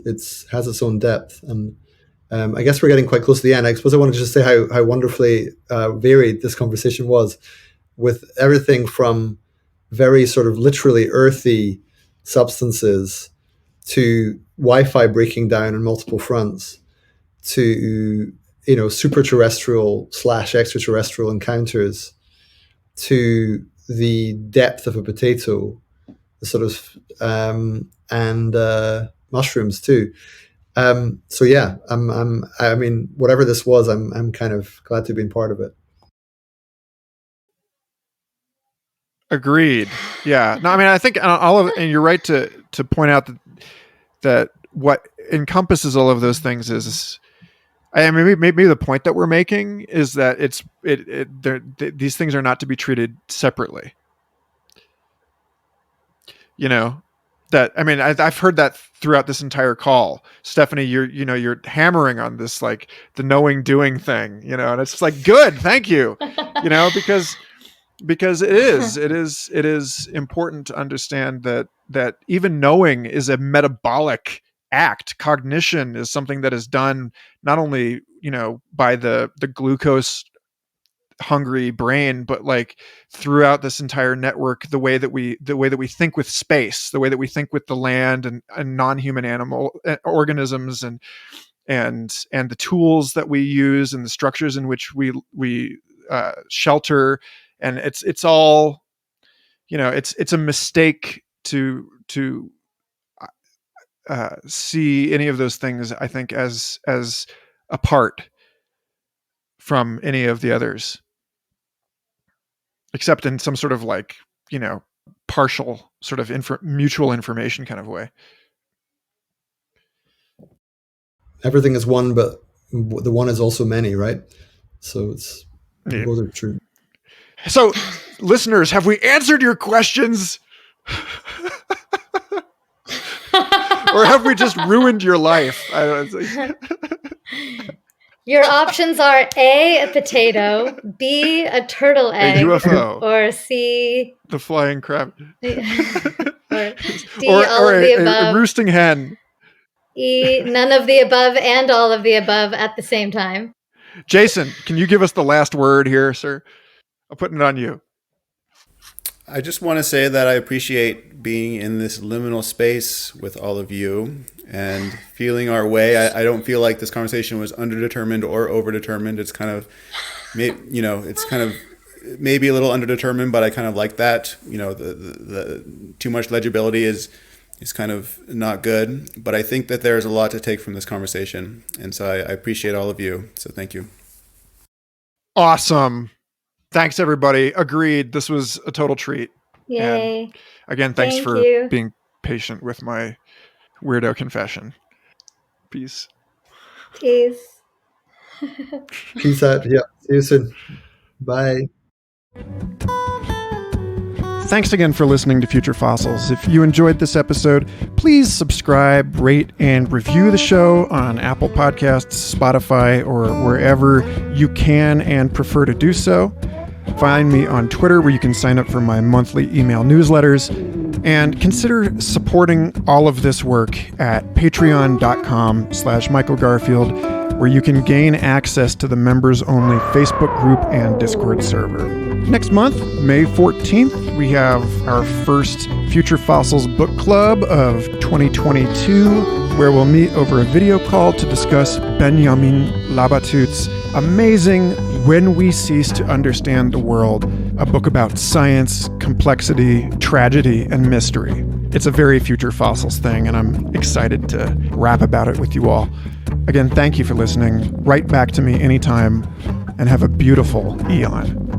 S6: It's has its own depth. And I guess we're getting quite close to the end. I suppose I want to just say how wonderfully varied this conversation was, with everything from very sort of literally earthy substances to Wi-Fi breaking down on multiple fronts, to super terrestrial / extraterrestrial encounters, to the depth of a potato, the sort of and mushrooms too. So yeah, I mean, whatever this was, I'm kind of glad to have been part of it.
S1: Agreed. Yeah. No, I mean, I think and you're right to point out that what encompasses all of those things is I mean, maybe the point that we're making is that these things are not to be treated separately. You know, that, I mean, I've heard that throughout this entire call. Stephanie, you're hammering on this, like the knowing doing thing, and it's just like, good, thank you, because it is important to understand that even knowing is a metabolic act. Cognition is something that is done not only, by the glucose hungry brain, but like throughout this entire network, the way that we think with space, the way that we think with the land and non-human animal organisms, and the tools that we use and the structures in which we shelter. And it's all, it's a mistake to see any of those things, I think, as apart from any of the others, except in some sort of like, partial sort of mutual information kind of way.
S6: Everything is one, but the one is also many, right? So both are true.
S1: So, listeners, have we answered your questions? Or have we just ruined your life? I don't know.
S3: Your options are A, a potato, B, a turtle egg,
S1: a UFO,
S3: or C,
S1: the flying crab,
S3: or D, all of the above.
S1: A roosting hen.
S3: E, none of the above and all of the above at the same time.
S1: Jason, can you give us the last word here, sir? I'm putting it on you.
S2: I just want to say that I appreciate being in this liminal space with all of you and feeling our way. I don't feel like this conversation was underdetermined or overdetermined. It's kind of, it's kind of maybe a little underdetermined, but I kind of like that. The too much legibility is kind of not good, but I think that there's a lot to take from this conversation. And so I appreciate all of you. So thank you.
S1: Awesome. Thanks, everybody. Agreed. This was a total treat.
S3: Yay.
S1: And again, thanks for being patient with my weirdo confession. Peace.
S3: Peace.
S6: Peace out. Yeah. See you soon. Bye.
S1: Thanks again for listening to Future Fossils. If you enjoyed this episode, please subscribe, rate, and review the show on Apple Podcasts, Spotify, or wherever you can and prefer to do so. Find me on Twitter, where you can sign up for my monthly email newsletters, and consider supporting all of this work at patreon.com/Michael Garfield, where you can gain access to the members-only Facebook group and Discord server. Next month, May 14th, we have our first Future Fossils book club of 2022, where we'll meet over a video call to discuss Benjamin Labatut's amazing When We Cease to Understand the World, a book about science, complexity, tragedy, and mystery. It's a very Future Fossils thing, and I'm excited to rap about it with you all. Again, thank you for listening. Write back to me anytime, and have a beautiful eon.